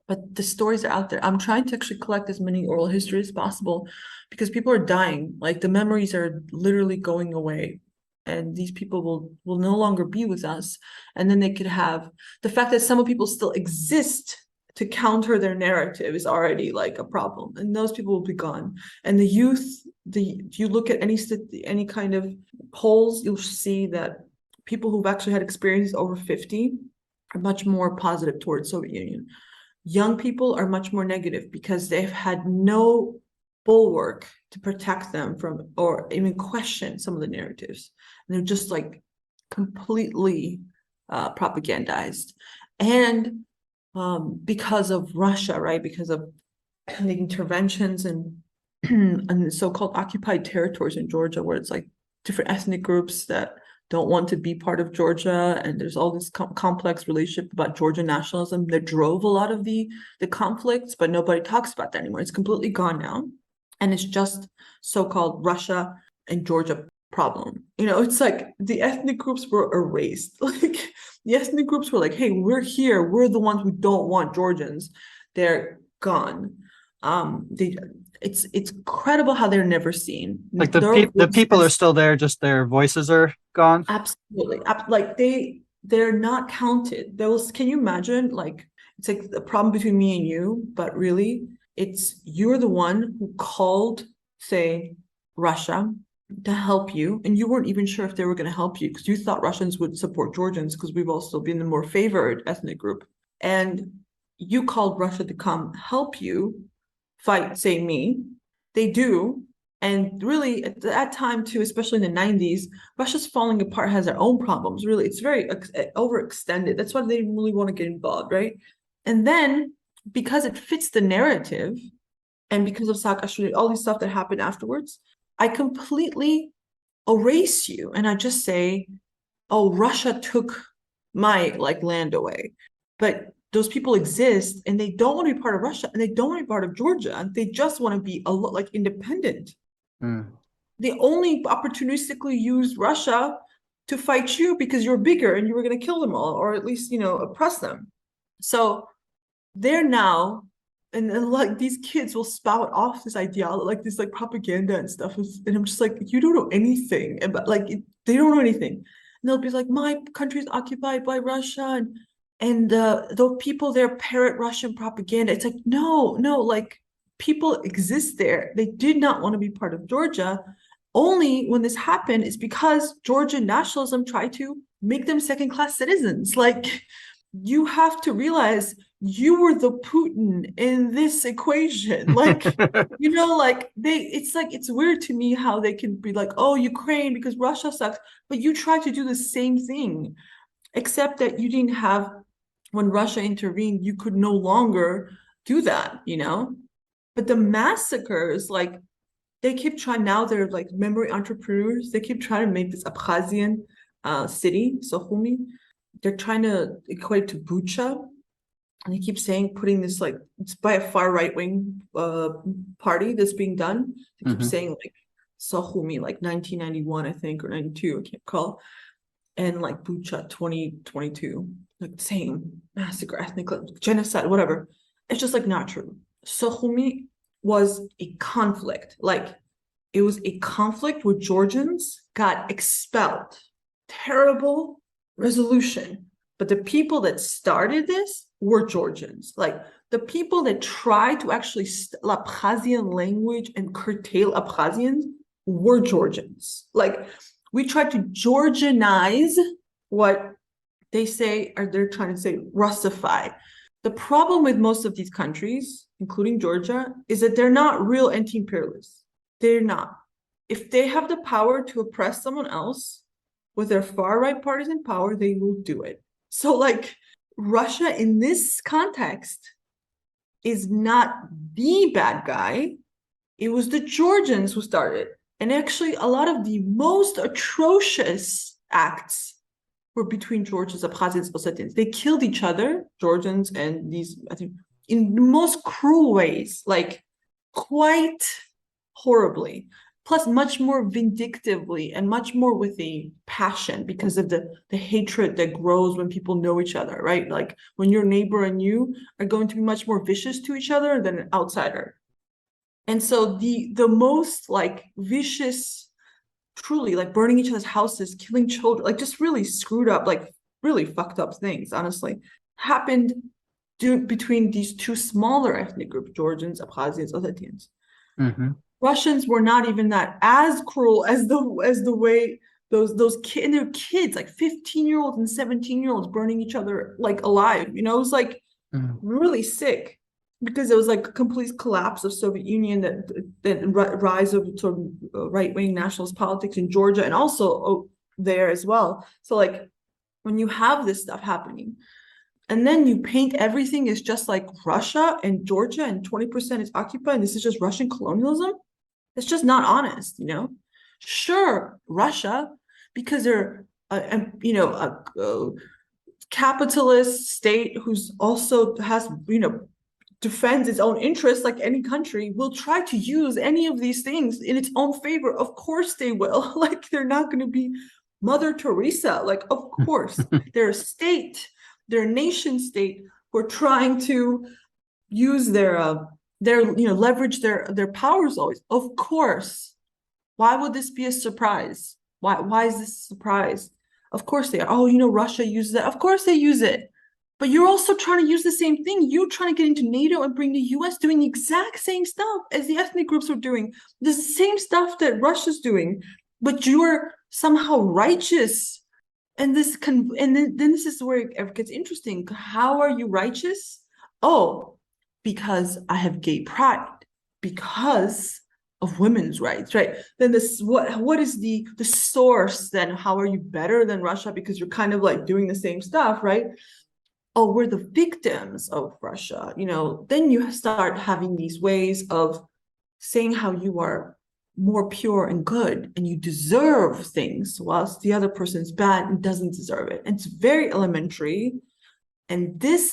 [SPEAKER 3] But the stories are out there. I'm trying to actually collect as many oral histories as possible because people are dying. Like the memories are literally going away. And these people will no longer be with us. And then they could have the fact that some people still exist to counter their narrative is already like a problem. And those people will be gone. And the youth, you look at any kind of polls, you'll see that people who've actually had experiences over 50 are much more positive towards Soviet Union. Young people are much more negative because they've had no bulwark to protect them from or even question some of the narratives. And they're just like completely propagandized. And because of Russia, right? Because of the interventions and the so-called occupied territories in Georgia, where it's like different ethnic groups that don't want to be part of Georgia, and there's all this complex relationship about Georgian nationalism that drove a lot of the conflicts, but nobody talks about that anymore. It's completely gone now, and it's just so-called Russia and Georgia problem. It's like the ethnic groups were erased. Like the ethnic groups were like, hey, we're here. We're the ones who don't want Georgians. They're gone. It's incredible how they're never seen.
[SPEAKER 2] Like the people are still there, just their voices are gone.
[SPEAKER 3] Absolutely. Like they're not counted. Can you imagine? Like it's like the problem between me and you, but really you're the one who called, say, Russia to help you, and you weren't even sure if they were going to help you because you thought Russians would support Georgians because we've also been the more favored ethnic group. And you called Russia to come help you fight, say, me. They do. And really, at that time, too, especially in the 90s, Russia's falling apart, has their own problems. Really, it's very overextended. That's why they didn't really want to get involved, right? And then, because it fits the narrative, and because of Saakashvili, all these stuff that happened afterwards, I completely erase you. And I just say, oh, Russia took my like land away. But those people exist and they don't want to be part of Russia and they don't want to be part of Georgia. They just want to be like independent.
[SPEAKER 2] Mm.
[SPEAKER 3] They only opportunistically used Russia to fight you because you're bigger and you were going to kill them all, or at least, oppress them. So they're now, and like these kids will spout off this ideology, like this like propaganda and stuff. And I'm just like, you don't know anything about they don't know anything. And they'll be like, my country's occupied by Russia, and the people there parrot Russian propaganda. It's like, no, like people exist there. They did not want to be part of Georgia. Only when this happened is because Georgian nationalism tried to make them second-class citizens. Like, you have to realize you were the Putin in this equation. Like, it's weird to me how they can be like, oh, Ukraine because Russia sucks, but you tried to do the same thing, except that you didn't have, when Russia intervened, you could no longer do that, But the massacres, like, they keep trying, now they're like memory entrepreneurs. They keep trying to make this Abkhazian city, Sohumi. They're trying to equate it to Bucha. And they keep saying, putting this like, it's by a far right wing party that's being done. They keep saying like Sohumi, like 1991, I think, or 92, I can't recall. And like Bucha 2022, like same massacre, ethnic genocide, whatever. It's just like not true. Sohumi was a conflict. Like, it was a conflict where Georgians got expelled. Terrible resolution. But the people that started this were Georgians. Like, the people that tried to actually Abkhazian language and curtail Abkhazians were Georgians. Like, we tried to Georgianize what they say, or they're trying to say Russify. The problem with most of these countries, including Georgia, is that they're not real anti-imperialists. They're not. If they have the power to oppress someone else with their far-right parties in power, they will do it. So, like, Russia in this context is not the bad guy. It was the Georgians who started. And actually, a lot of the most atrocious acts were between Georgians, Abkhazians, Ossetians. They killed each other, Georgians and these, I think, in the most cruel ways, like quite horribly, plus much more vindictively and much more with a passion because of the hatred that grows when people know each other, right? Like, when your neighbor and you are going to be much more vicious to each other than an outsider. And so the most like vicious, truly like burning each other's houses, killing children, like just really screwed up, like really fucked up things, honestly, happened between these two smaller ethnic groups, Georgians, Abkhazians, Ossetians. Russians were not even that as cruel as the way those kids, their kids, like 15-year-olds and 17-year-olds burning each other like alive. It was like really sick. Because it was like a complete collapse of Soviet Union, that rise of sort of right-wing nationalist politics in Georgia and also there as well. So like, when you have this stuff happening, and then you paint everything as just like Russia and Georgia and 20% is occupied, and this is just Russian colonialism, it's just not honest, Sure, Russia, because they're a capitalist state who's also has defends its own interests, like any country, will try to use any of these things in its own favor. Of course they will. Like, they're not going to be Mother Teresa. Like, of course. They're a state, they're a nation state who are trying to use their leverage their powers always. Of course. Why would this be a surprise? Why is this a surprise? Of course they are. Oh, Russia uses it. Of course they use it. But you're also trying to use the same thing. You're trying to get into NATO and bring the US doing the exact same stuff as the ethnic groups are doing. The same stuff that Russia's doing. But you're somehow righteous. And then this is where it gets interesting. How are you righteous? Oh, because I have gay pride. Because of women's rights, right? Then what is the source then? How are you better than Russia? Because you're kind of like doing the same stuff, right? Oh, we're the victims of Russia, then you start having these ways of saying how you are more pure and good, and you deserve things, whilst the other person's bad and doesn't deserve it. And it's very elementary. And the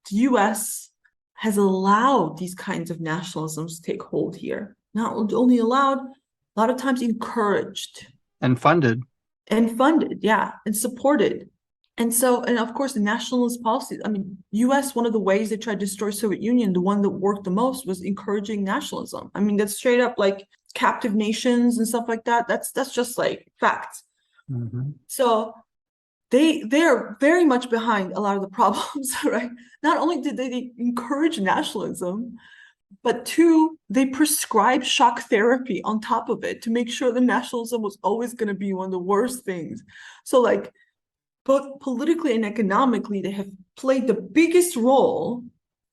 [SPEAKER 3] US has allowed these kinds of nationalisms to take hold here. Not only allowed, a lot of times encouraged.
[SPEAKER 2] And funded.
[SPEAKER 3] Yeah, and supported. And so, and of course, the nationalist policies. I mean, US, one of the ways they tried to destroy Soviet Union, the one that worked the most was encouraging nationalism. I mean, that's straight up like captive nations and stuff like that. That's just like facts.
[SPEAKER 2] Mm-hmm.
[SPEAKER 3] So they're very much behind a lot of the problems, right? Not only did they encourage nationalism, but two, they prescribed shock therapy on top of it to make sure the nationalism was always going to be one of the worst things. So like both politically and economically, they have played the biggest role,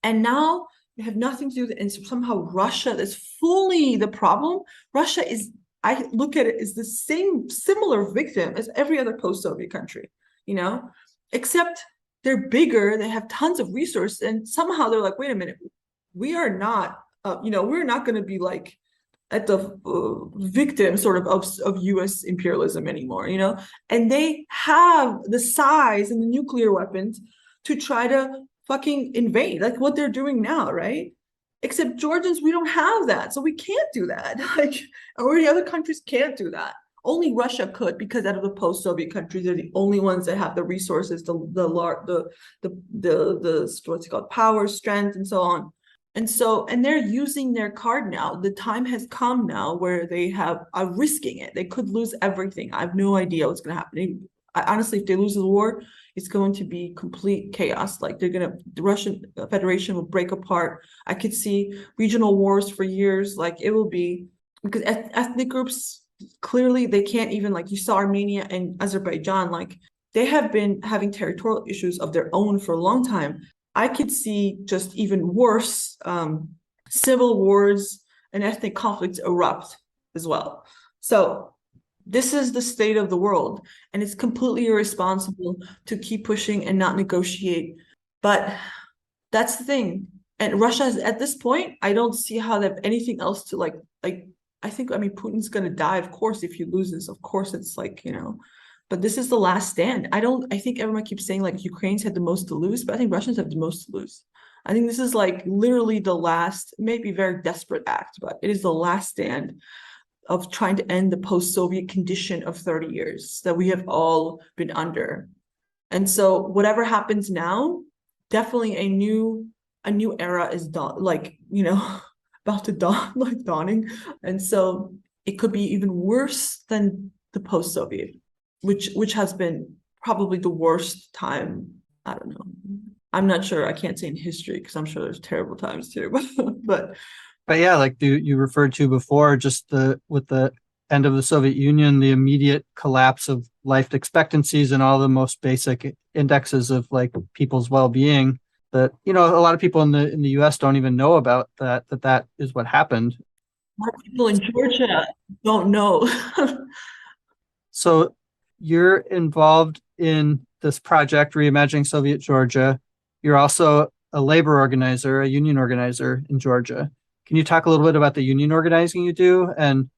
[SPEAKER 3] and now they have nothing to do with it. And somehow Russia is fully the problem. Russia is, I look at it as the similar victim as every other post-Soviet country, you know, except they're bigger, they have tons of resources, and somehow they're like, wait a minute, we are not, we're not going to be like at the victim sort of US imperialism anymore, you know, and they have the size and the nuclear weapons to try to fucking invade, like what they're doing now, right? Except Georgians, we don't have that, so we can't do that. Like, or the other countries can't do that. Only Russia could, because out of the post-Soviet countries, they're the only ones that have the resources, the what's it called, power, strength, and so on. And so, and they're using their card now. The time has come now where they are risking it. They could lose everything. I have no idea what's going to happen. Honestly, if they lose the war, it's going to be complete chaos. Like the Russian Federation will break apart. I could see regional wars for years. Like it will be, because ethnic groups, clearly they can't even, like you saw Armenia and Azerbaijan, like they have been having territorial issues of their own for a long time. I could see just even worse civil wars and ethnic conflicts erupt as well. So this is the state of the world, and it's completely irresponsible to keep pushing and not negotiate. But that's the thing. And Russia is, at this point, I don't see how they have anything else to like, I mean, Putin's going to die, of course, if he loses. Of course, it's like, you know, but this is the last stand. I think everyone keeps saying like Ukrainians had the most to lose, but I think Russians have the most to lose. I think this is like literally the last, maybe very desperate act, but it is the last stand of trying to end the post-Soviet condition of 30 years that we have all been under. And so whatever happens now, definitely a new era is like, you know, about to dawn, like dawning. And so it could be even worse than the post-Soviet, which has been probably the worst time. I don't know. I'm not sure. I can't say in history, because I'm sure there's terrible times too. But
[SPEAKER 2] yeah, like you referred to before, just with the end of the Soviet Union, the immediate collapse of life expectancies and all the most basic indexes of like people's well-being, that, you know, a lot of people in the US don't even know about that is what happened.
[SPEAKER 3] More people in Georgia don't know.
[SPEAKER 2] So you're involved in this project, Reimagining Soviet Georgia. You're also a labor organizer, a union organizer in Georgia. Can you talk a little bit about the union organizing you do? And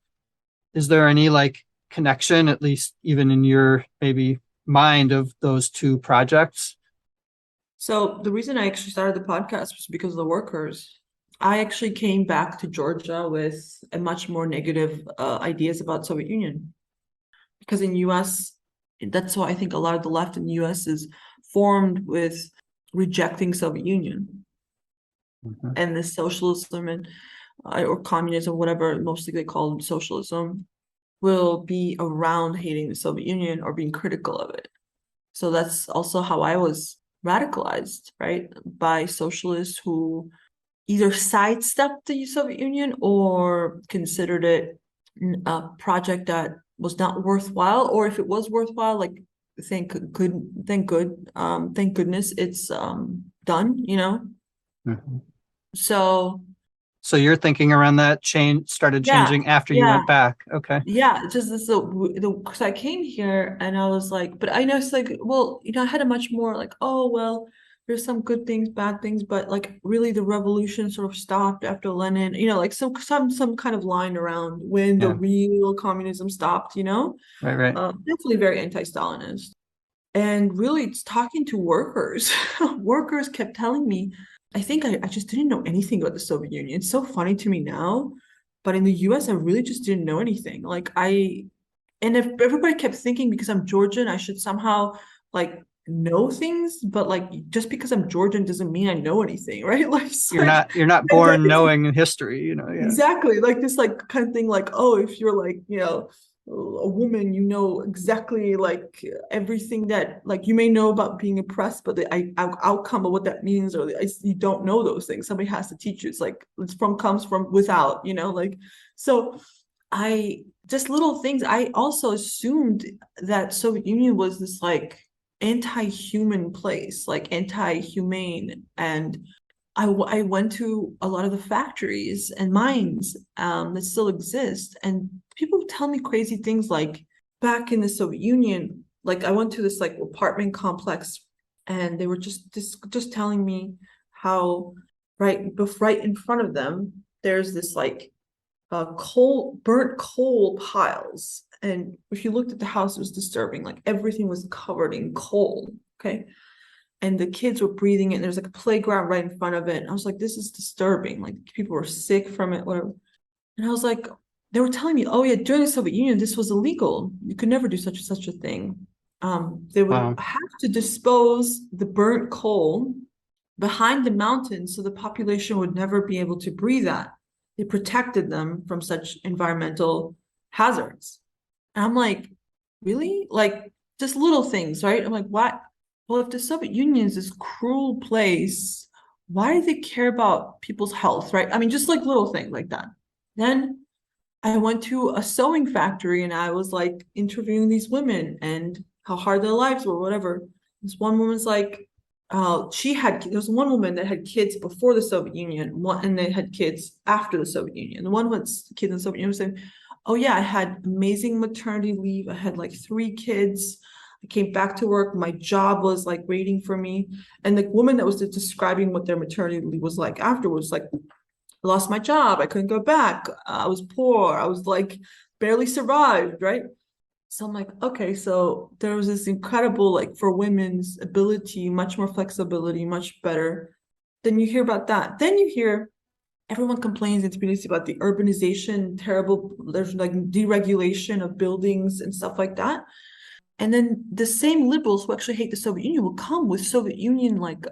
[SPEAKER 2] is there any like connection, at least even in your maybe mind, of those two projects?
[SPEAKER 3] So the reason I actually started the podcast was because of the workers. I actually came back to Georgia with a much more negative ideas about Soviet Union, because in US, that's why I think a lot of the left in the US is formed with rejecting Soviet Union. Mm-hmm. And the socialism and or communism, whatever mostly they call socialism, will be around hating the Soviet Union or being critical of it. So that's also how I was radicalized, right, by socialists who either sidestepped the Soviet Union or considered it a project that was not worthwhile, or if it was worthwhile, like thank goodness it's done, you know. Mm-hmm. So
[SPEAKER 2] your thinking around that started changing after you went back. Okay.
[SPEAKER 3] Yeah, just because I came here and I was like, but I know it's like, well, you know, I had a much more like, oh well, there's some good things, bad things, but like really the revolution sort of stopped after Lenin, like some kind of line around when the
[SPEAKER 2] Yeah.
[SPEAKER 3] real communism stopped,
[SPEAKER 2] Right, right.
[SPEAKER 3] definitely very anti-Stalinist. And really it's talking to workers. Workers kept telling me, I think I just didn't know anything about the Soviet Union. It's so funny to me now, but in the US, I really just didn't know anything. And if everybody kept thinking because I'm Georgian, I should somehow like know things, but like just because I'm Georgian doesn't mean I know anything, right? Like it's like
[SPEAKER 2] You're not born knowing history, yeah.
[SPEAKER 3] exactly like this like kind of thing like, oh, if you're like, a woman, exactly like everything that like you may know about being oppressed, but the outcome of what that means, or you don't know those things. Somebody has to teach you. It's like comes from without, like so. I just little things. I also assumed that Soviet Union was this like anti-human place, like anti-humane. And I went to a lot of the factories and mines that still exist. And people tell me crazy things like back in the Soviet Union, like I went to this like apartment complex and they were just telling me how right in front of them, there's this like burnt coal piles. And if you looked at the house, it was disturbing. Like everything was covered in coal. Okay. And the kids were breathing it. And there's like a playground right in front of it. And I was like, this is disturbing. Like people were sick from it, whatever. And I was like, they were telling me, oh yeah, during the Soviet Union, this was illegal. You could never do such a thing. They would
[SPEAKER 2] Wow.
[SPEAKER 3] have to dispose the burnt coal behind the mountains so the population would never be able to breathe that. They protected them from such environmental hazards. And I'm like, really? Like just little things, right? I'm like, what? Well, if the Soviet Union is this cruel place, why do they care about people's health, right? I mean, just like little things like that. Then I went to a sewing factory and I was like interviewing these women and how hard their lives were, whatever. This one woman's like, there was one woman that had kids before the Soviet Union, and they had kids after the Soviet Union. The one who had kids in the Soviet Union was saying, oh yeah, I had amazing maternity leave. I had like 3 kids. I came back to work. My job was like waiting for me. And the woman that was describing what their maternity leave was like afterwards, like, I lost my job. I couldn't go back. I was poor. I was like barely survived, right? So I'm like, okay, so there was this incredible, like for women's ability, much more flexibility, much better. Then you hear about that. Then you hear everyone complains in Tbilisi about the urbanization, terrible, there's like deregulation of buildings and stuff like that. And then the same liberals who actually hate the Soviet Union will come with Soviet Union like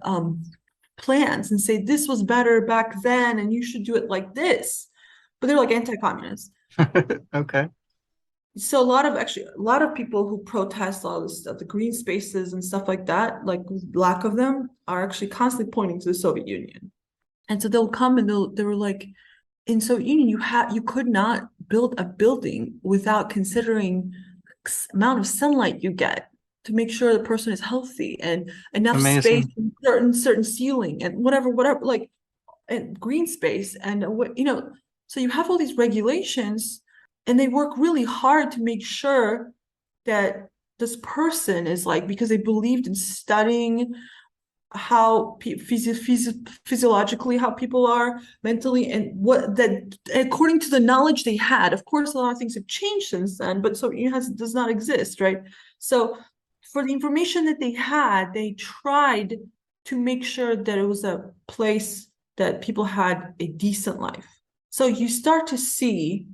[SPEAKER 3] plans and say this was better back then and you should do it like this. But they're like anti-communist.
[SPEAKER 2] Okay.
[SPEAKER 3] So a lot of people who protest all this stuff, the green spaces and stuff like that, like lack of them, are actually constantly pointing to the Soviet Union. And so they'll come and they were like, in Soviet Union, you could not build a building without considering amount of sunlight you get to make sure the person is healthy and enough space,
[SPEAKER 2] Amazing.
[SPEAKER 3] certain ceiling and whatever, like and green space and so you have all these regulations and they work really hard to make sure that this person is like, because they believed in studying how physiologically how people are mentally and what that according to the knowledge they had. Of course a lot of things have changed since then, but so it does not exist, right? So for the information that they had, they tried to make sure that it was a place that people had a decent life. So you start to see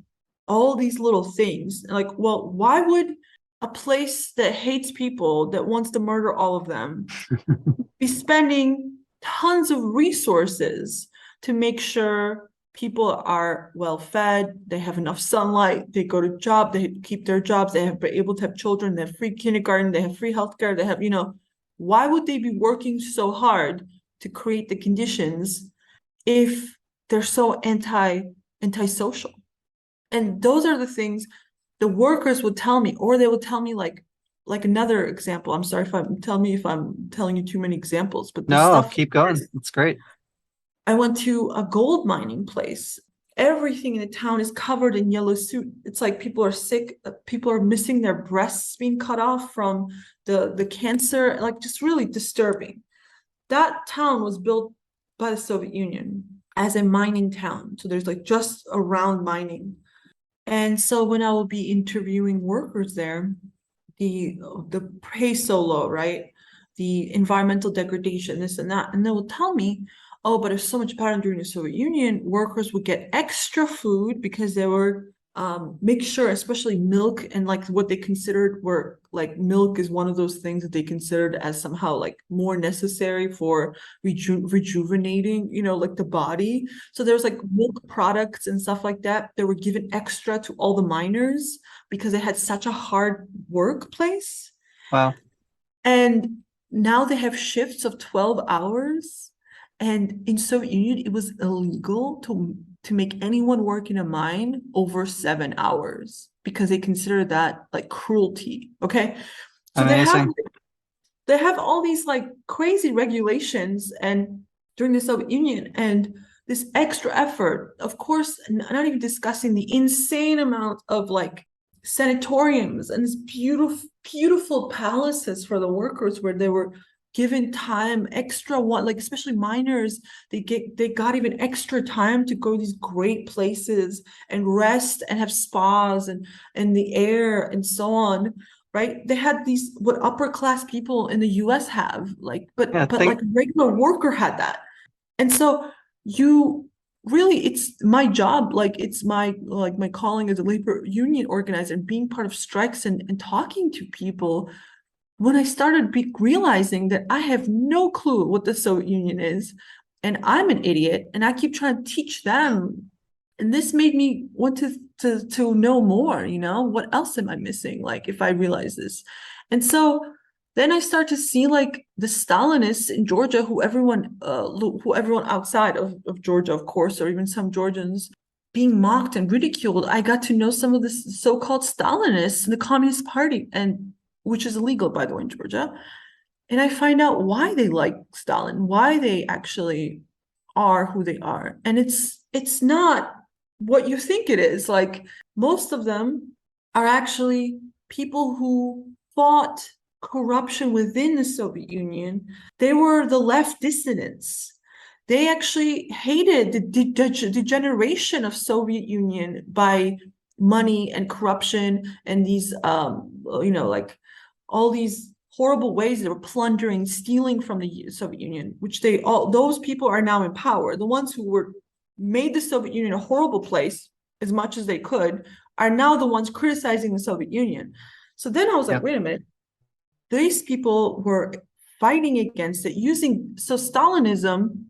[SPEAKER 3] all these little things like, well, why would a place that hates people, that wants to murder all of them, be spending tons of resources to make sure people are well fed, they have enough sunlight, they go to job, they keep their jobs, they have been able to have children, they have free kindergarten, they have free healthcare, they have, why would they be working so hard to create the conditions if they're so antisocial? And those are the things the workers would tell me, or they would tell me like another example. I'm sorry if I'm telling you too many examples, but the
[SPEAKER 2] No,
[SPEAKER 3] stuff
[SPEAKER 2] keep going. It's great.
[SPEAKER 3] I went to a gold mining place. Everything in the town is covered in yellow soot. It's like people are sick, people are missing their breasts being cut off from the cancer, like just really disturbing. that town was built by the Soviet Union as a mining town. So there's like just around mining. And so when I will be interviewing workers there, the pay so low, right? The environmental degradation, this and that. And they will tell me, oh, but it's so much better during the Soviet Union. Workers would get extra food because they were make sure, especially milk, and like what they considered were like milk is one of those things that they considered as somehow like more necessary for rejuvenating, like the body. So there's like milk products and stuff like that. They were given extra to all the miners because they had such a hard workplace.
[SPEAKER 2] Wow.
[SPEAKER 3] And now they have shifts of 12 hours. And in Soviet Union, it was illegal to make anyone work in a mine over 7 hours because they consider that like cruelty. Okay. So
[SPEAKER 2] Amazing.
[SPEAKER 3] they have all these like crazy regulations and during the Soviet Union, and this extra effort, of course, not even discussing the insane amount of like sanatoriums and this beautiful palaces for the workers where they were given time extra one, like especially miners, they got even extra time to go to these great places and rest and have spas and the air and so on, right? They had these what upper class people in the US have, like, but
[SPEAKER 2] Yeah,
[SPEAKER 3] like a regular worker had that. And so you really, it's my job, like it's my calling as a labor union organizer and being part of strikes and talking to people. When I started realizing that I have no clue what the Soviet Union is, and I'm an idiot, and I keep trying to teach them, and this made me want to know more. What else am I missing? Like if I realize this, and so then I start to see like the Stalinists in Georgia, who everyone outside of Georgia, of course, or even some Georgians being mocked and ridiculed. I got to know some of the so-called Stalinists in the Communist Party, and which is illegal, by the way, in Georgia. And I find out why they like Stalin, why they actually are who they are. And it's not what you think it is. Like most of them are actually people who fought corruption within the Soviet Union. They were the left dissidents. They actually hated the degeneration of Soviet Union by money and corruption and these like all these horrible ways they were plundering, stealing from the Soviet Union, which those people are now in power. The ones who made the Soviet Union a horrible place as much as they could are now the ones criticizing the Soviet Union. So then I was like, wait a minute, these people were fighting against it so Stalinism,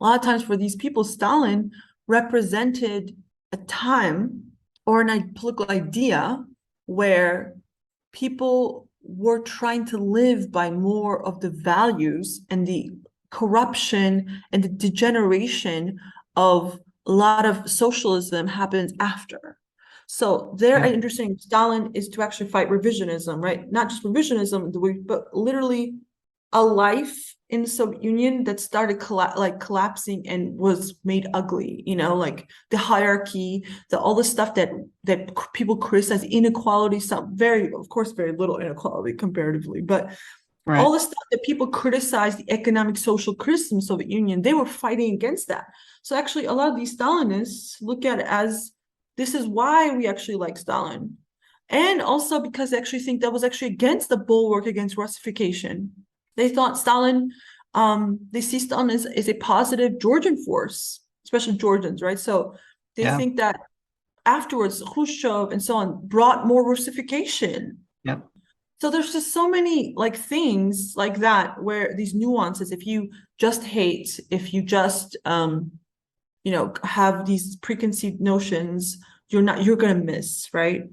[SPEAKER 3] a lot of times for these people, Stalin represented a time or a political idea where people were trying to live by more of the values, and the corruption and the degeneration of a lot of socialism happens after. So their understanding of Stalin is to actually fight revisionism, right? Not just revisionism, but literally a life in the Soviet Union that started collapsing and was made ugly, like the hierarchy, all the stuff that people criticize, inequality, of course, very little inequality comparatively, but all the stuff that people criticize, the economic, social criticism of the Soviet Union, they were fighting against that. So actually, a lot of these Stalinists look at it as, this is why we actually like Stalin. And also because they actually think that was actually against the bulwark against Russification. They thought Stalin, they see Stalin as a positive Georgian force, especially Georgians, right? So they think that afterwards, Khrushchev and so on brought more Russification.
[SPEAKER 2] Yeah.
[SPEAKER 3] So there's just so many like things like that, where these nuances, if you just hate, if you just, have these preconceived notions, you're going to miss, right?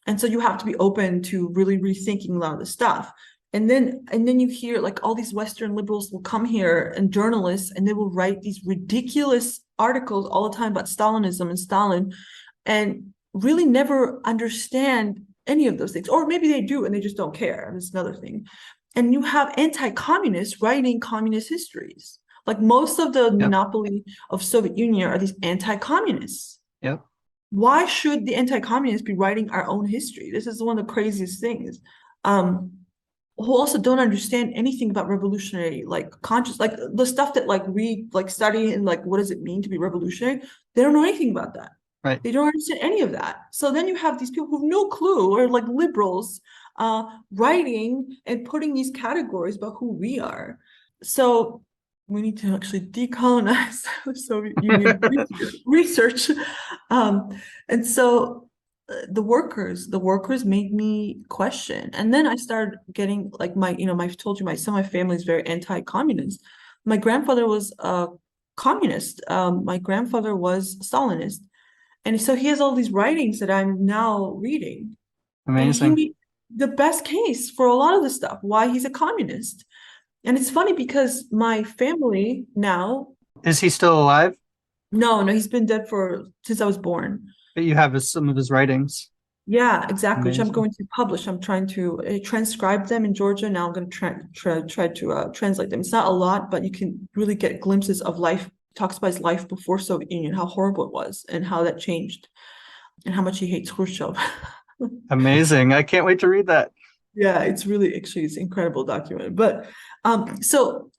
[SPEAKER 3] And so you have to be open to really rethinking a lot of the stuff. And then you hear like all these Western liberals will come here, and journalists, and they will write these ridiculous articles all the time about Stalinism and Stalin, and really never understand any of those things. Or maybe they do and they just don't care. That's another thing. And you have anti-communists writing communist histories. Like most of the monopoly of Soviet Union are these anti-communists.
[SPEAKER 2] Yep.
[SPEAKER 3] Why should the anti-communists be writing our own history? This is one of the craziest things. who also don't understand anything about revolutionary like conscious, like the stuff that like we like study and like what does it mean to be revolutionary. They don't know anything about that.
[SPEAKER 2] Right.
[SPEAKER 3] They don't understand any of that. So then you have these people who have no clue, or like liberals writing and putting these categories about who we are. So we need to actually decolonize the Soviet Union research. And so the workers made me question. And then I started getting like I've told you my family is very anti-communist. My grandfather was a communist. My grandfather was Stalinist. And so he has all these writings that I'm now reading. And he
[SPEAKER 2] Amazing.
[SPEAKER 3] made the best case for a lot of the stuff, why he's a communist. And it's funny because my family now,
[SPEAKER 2] Is he still alive?
[SPEAKER 3] no, he's been dead since I was born.
[SPEAKER 2] But you have some of his writings.
[SPEAKER 3] Yeah, exactly. Which I'm
[SPEAKER 2] Amazing.
[SPEAKER 3] going to publish. I'm trying to transcribe them in Georgia. Now I'm going to try to translate them. It's not a lot, but you can really get glimpses of life. Talks about his life before Soviet Union, how horrible it was, and how that changed, and how much he hates Khrushchev.
[SPEAKER 2] Amazing. I can't wait to read that.
[SPEAKER 3] Yeah, it's incredible document. But so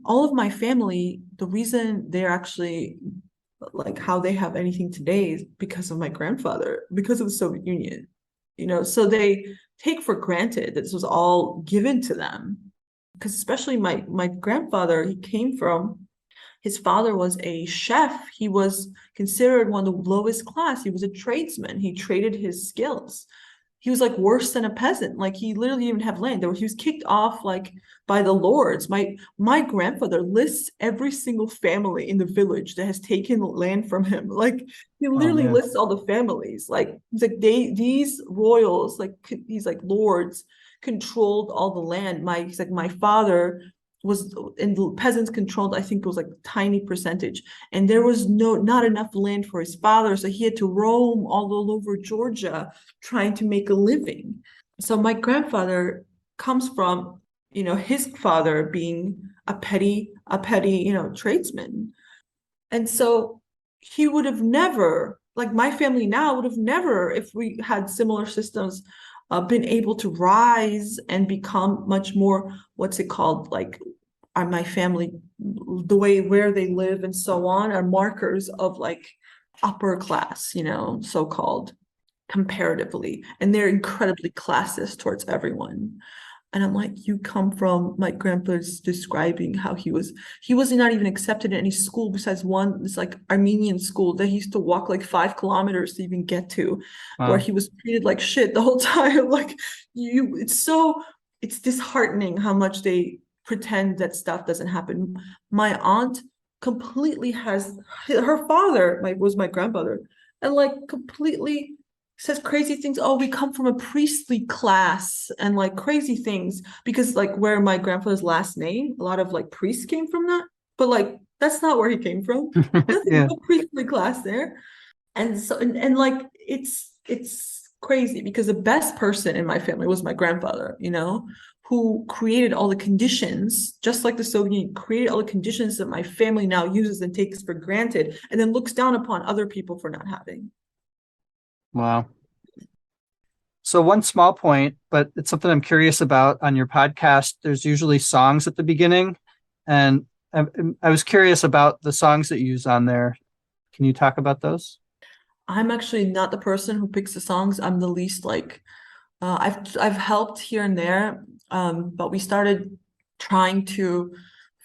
[SPEAKER 3] all of my family, the reason they're actually like how they have anything today is because of my grandfather, because of the Soviet Union. So they take for granted that this was all given to them. Because especially my grandfather, his father was a chef. He was considered one of the lowest class. He was a tradesman. He traded his skills. He was like worse than a peasant. Like he literally didn't have land. He was kicked off like by the lords. My grandfather lists every single family in the village that has taken land from him. Like he
[SPEAKER 2] Oh
[SPEAKER 3] literally
[SPEAKER 2] man.
[SPEAKER 3] lists all the families. Like he's like these royals, like these like lords controlled all the land. He's like my father was in the peasants controlled, I think it was like a tiny percentage, and there was not enough land for his father, so he had to roam all over Georgia trying to make a living. So my grandfather comes from his father being a petty tradesman, and so he would have never, like my family now would have never, if we had similar systems, been able to rise and become much more, what's it called, like my family, the way where they live and so on are markers of like upper class, so-called, comparatively, and they're incredibly classist towards everyone. And I'm like, you come from, my grandpa's describing how he was not even accepted in any school besides one, this like Armenian school that he used to walk like 5 kilometers to even get to, where
[SPEAKER 2] Wow.
[SPEAKER 3] he was treated like shit the whole time. Like it's disheartening how much they pretend that stuff doesn't happen. My aunt completely has, her father was my grandfather, and like completely says crazy things. Oh, we come from a priestly class and like crazy things, because like where my grandfather's last name, a lot of like priests came from that, but like that's not where he came from. Nothing,
[SPEAKER 2] Yeah.
[SPEAKER 3] no priestly class there. And so and like it's crazy because the best person in my family was my grandfather, who created all the conditions, just like the Soviet Union created all the conditions that my family now uses and takes for granted, and then looks down upon other people for not having.
[SPEAKER 2] Wow. So one small point, but it's something I'm curious about on your podcast. There's usually songs at the beginning, and I was curious about the songs that you use on there. Can you talk about those?
[SPEAKER 3] I'm actually not the person who picks the songs. I'm the least like I've helped here and there, but we started trying to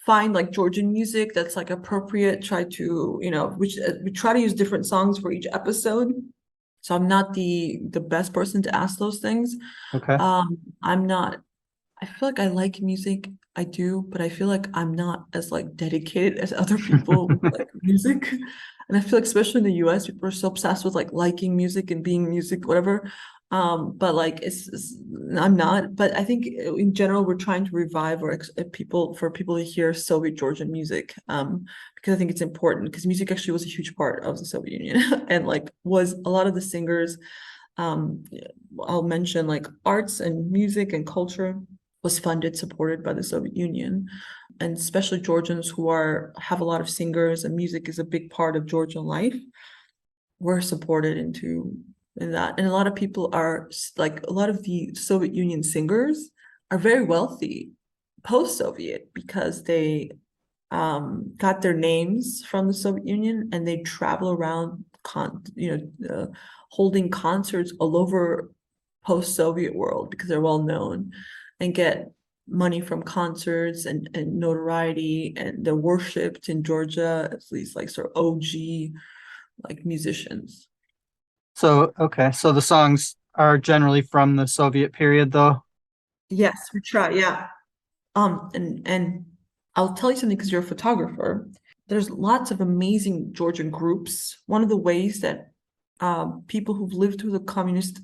[SPEAKER 3] find like Georgian music that's like appropriate. Try to we try to use different songs for each episode. So I'm not the best person to ask those things.
[SPEAKER 2] Okay.
[SPEAKER 3] I'm not. I feel like I like music. I do, but I feel like I'm not as like dedicated as other people with like music. And I feel like especially in the US, people are so obsessed with like liking music and being music, whatever. But like I'm not. But I think in general we're trying to revive for people to hear Soviet Georgian music. Because I think it's important, because music actually was a huge part of the Soviet Union and like was a lot of the singers. Um, I'll mention like arts and music and culture was funded, supported by the Soviet Union, and especially Georgians who have a lot of singers, and music is a big part of Georgian life, were supported in that. And a lot of people are like, a lot of the Soviet Union singers are very wealthy post-Soviet because they got their names from the Soviet Union, and they travel around holding concerts all over post-Soviet world because they're well known, and get money from concerts and notoriety, and they're worshipped in Georgia as these like sort of OG like musicians.
[SPEAKER 2] So, okay. So the songs are generally from the Soviet period, though?
[SPEAKER 3] Yes, we try. Yeah. And I'll tell you something because you're a photographer. There's lots of amazing Georgian groups. One of the ways that people who've lived through the communist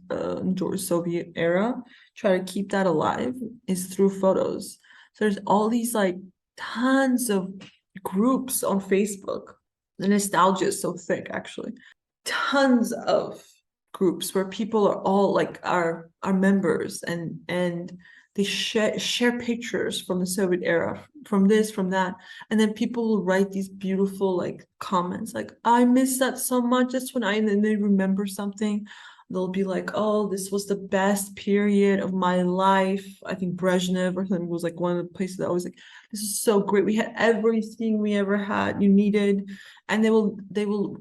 [SPEAKER 3] Soviet era try to keep that alive is through photos. So there's all these like tons of groups on Facebook. The nostalgia is so thick, actually. Tons of groups where people are all like our members, and they share pictures from the Soviet era, from this, from that, and then people will write these beautiful like comments like, I miss that so much. That's when and then they remember something. They'll be like, oh, this was the best period of my life. I think Brezhnev or something was like one of the places that I was like, this is so great. We had everything we ever had, you needed. And they will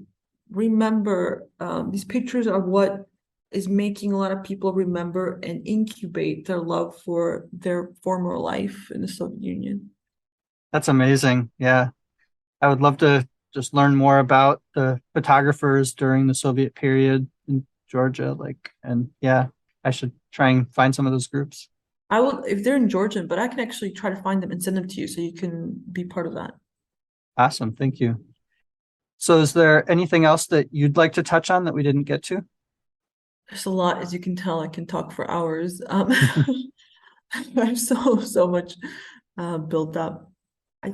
[SPEAKER 3] remember these pictures are what is making a lot of people remember and incubate their love for their former life in the Soviet Union.
[SPEAKER 2] That's amazing. Yeah. I would love to just learn more about the photographers during the Soviet period in Georgia. And yeah, I should try and find some of those groups.
[SPEAKER 3] I will, if they're in Georgian, but I can actually try to find them and send them to you so you can be part of that.
[SPEAKER 2] Awesome. Thank you. So is there anything else that you'd like to touch on that we didn't get to?
[SPEAKER 3] There's a lot, as you can tell. I can talk for hours. I have so much built up. I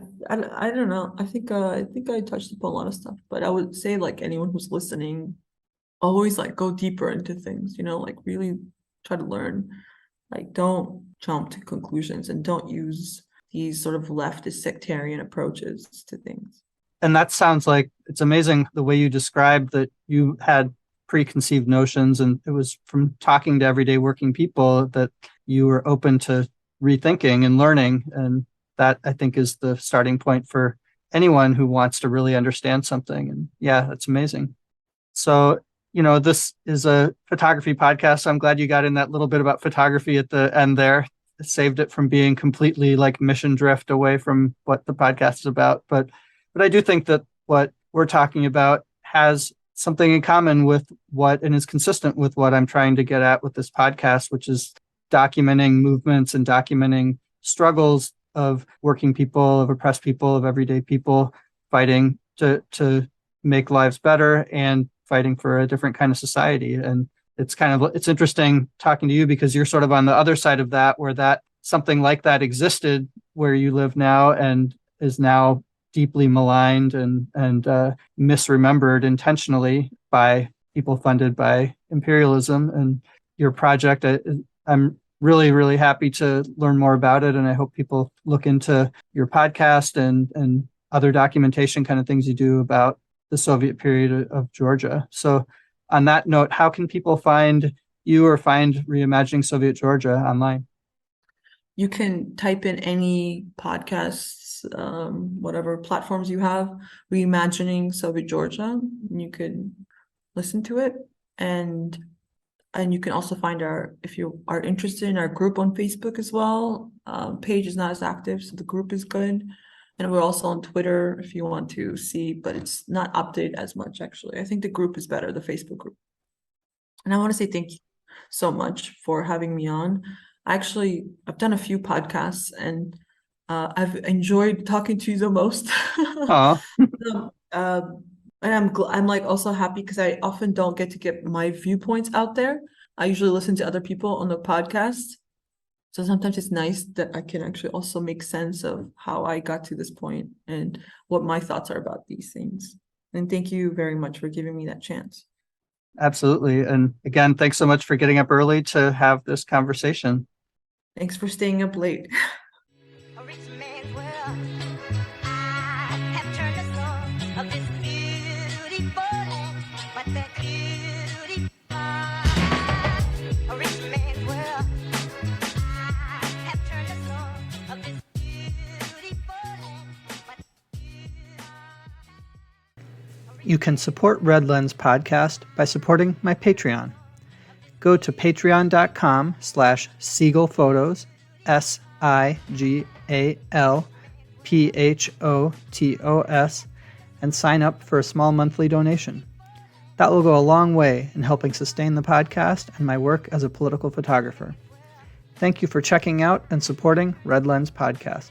[SPEAKER 3] don't know. I think I touched upon a lot of stuff, but I would say like anyone who's listening, always like go deeper into things, like really try to learn. Like don't jump to conclusions and don't use these sort of leftist sectarian approaches to things.
[SPEAKER 2] And that sounds like it's amazing the way you described that you had preconceived notions, and it was from talking to everyday working people that you were open to rethinking and learning. And that, I think, is the starting point for anyone who wants to really understand something. And yeah, that's amazing. So, this is a photography podcast. So I'm glad you got in that little bit about photography at the end there. It saved it from being completely like mission drift away from what the podcast is about. But I do think that what we're talking about has something in common with and is consistent with what I'm trying to get at with this podcast, which is documenting movements and documenting struggles of working people, of oppressed people, of everyday people fighting to make lives better and fighting for a different kind of society. And it's interesting talking to you because you're sort of on the other side of that, where that something like that existed where you live now and is now deeply maligned and misremembered intentionally by people funded by imperialism. And your project, I'm really, really happy to learn more about it. And I hope people look into your podcast and other documentation kind of things you do about the Soviet period of Georgia. So on that note, how can people find you or find Reimagining Soviet Georgia online?
[SPEAKER 3] You can type in any podcasts, whatever platforms you have, Reimagining Soviet Georgia, and you could listen to it. And you can also find if you are interested in our group on Facebook as well. Page is not as active, so the group is good. And we're also on Twitter if you want to see, but it's not updated as much, actually. I think the group is better, the Facebook group. And I want to say thank you so much for having me on. Actually, I've done a few podcasts, and I've enjoyed talking to you the most. And I'm like also happy because I often don't get to get my viewpoints out there. I usually listen to other people on the podcast. So sometimes it's nice that I can actually also make sense of how I got to this point and what my thoughts are about these things. And thank you very much for giving me that chance.
[SPEAKER 2] Absolutely. And again, thanks so much for getting up early to have this conversation.
[SPEAKER 3] Thanks for staying up late.
[SPEAKER 1] A rich man's world. I have turned the soul of this beautiful land, but that beauty, a rich man's world. I have
[SPEAKER 2] You can support Red Lens Podcast by supporting my Patreon. Go to patreon.com/SiegelPhotos, SIGALPHOTOS, and sign up for a small monthly donation. That will go a long way in helping sustain the podcast and my work as a political photographer. Thank you for checking out and supporting Red Lens Podcast.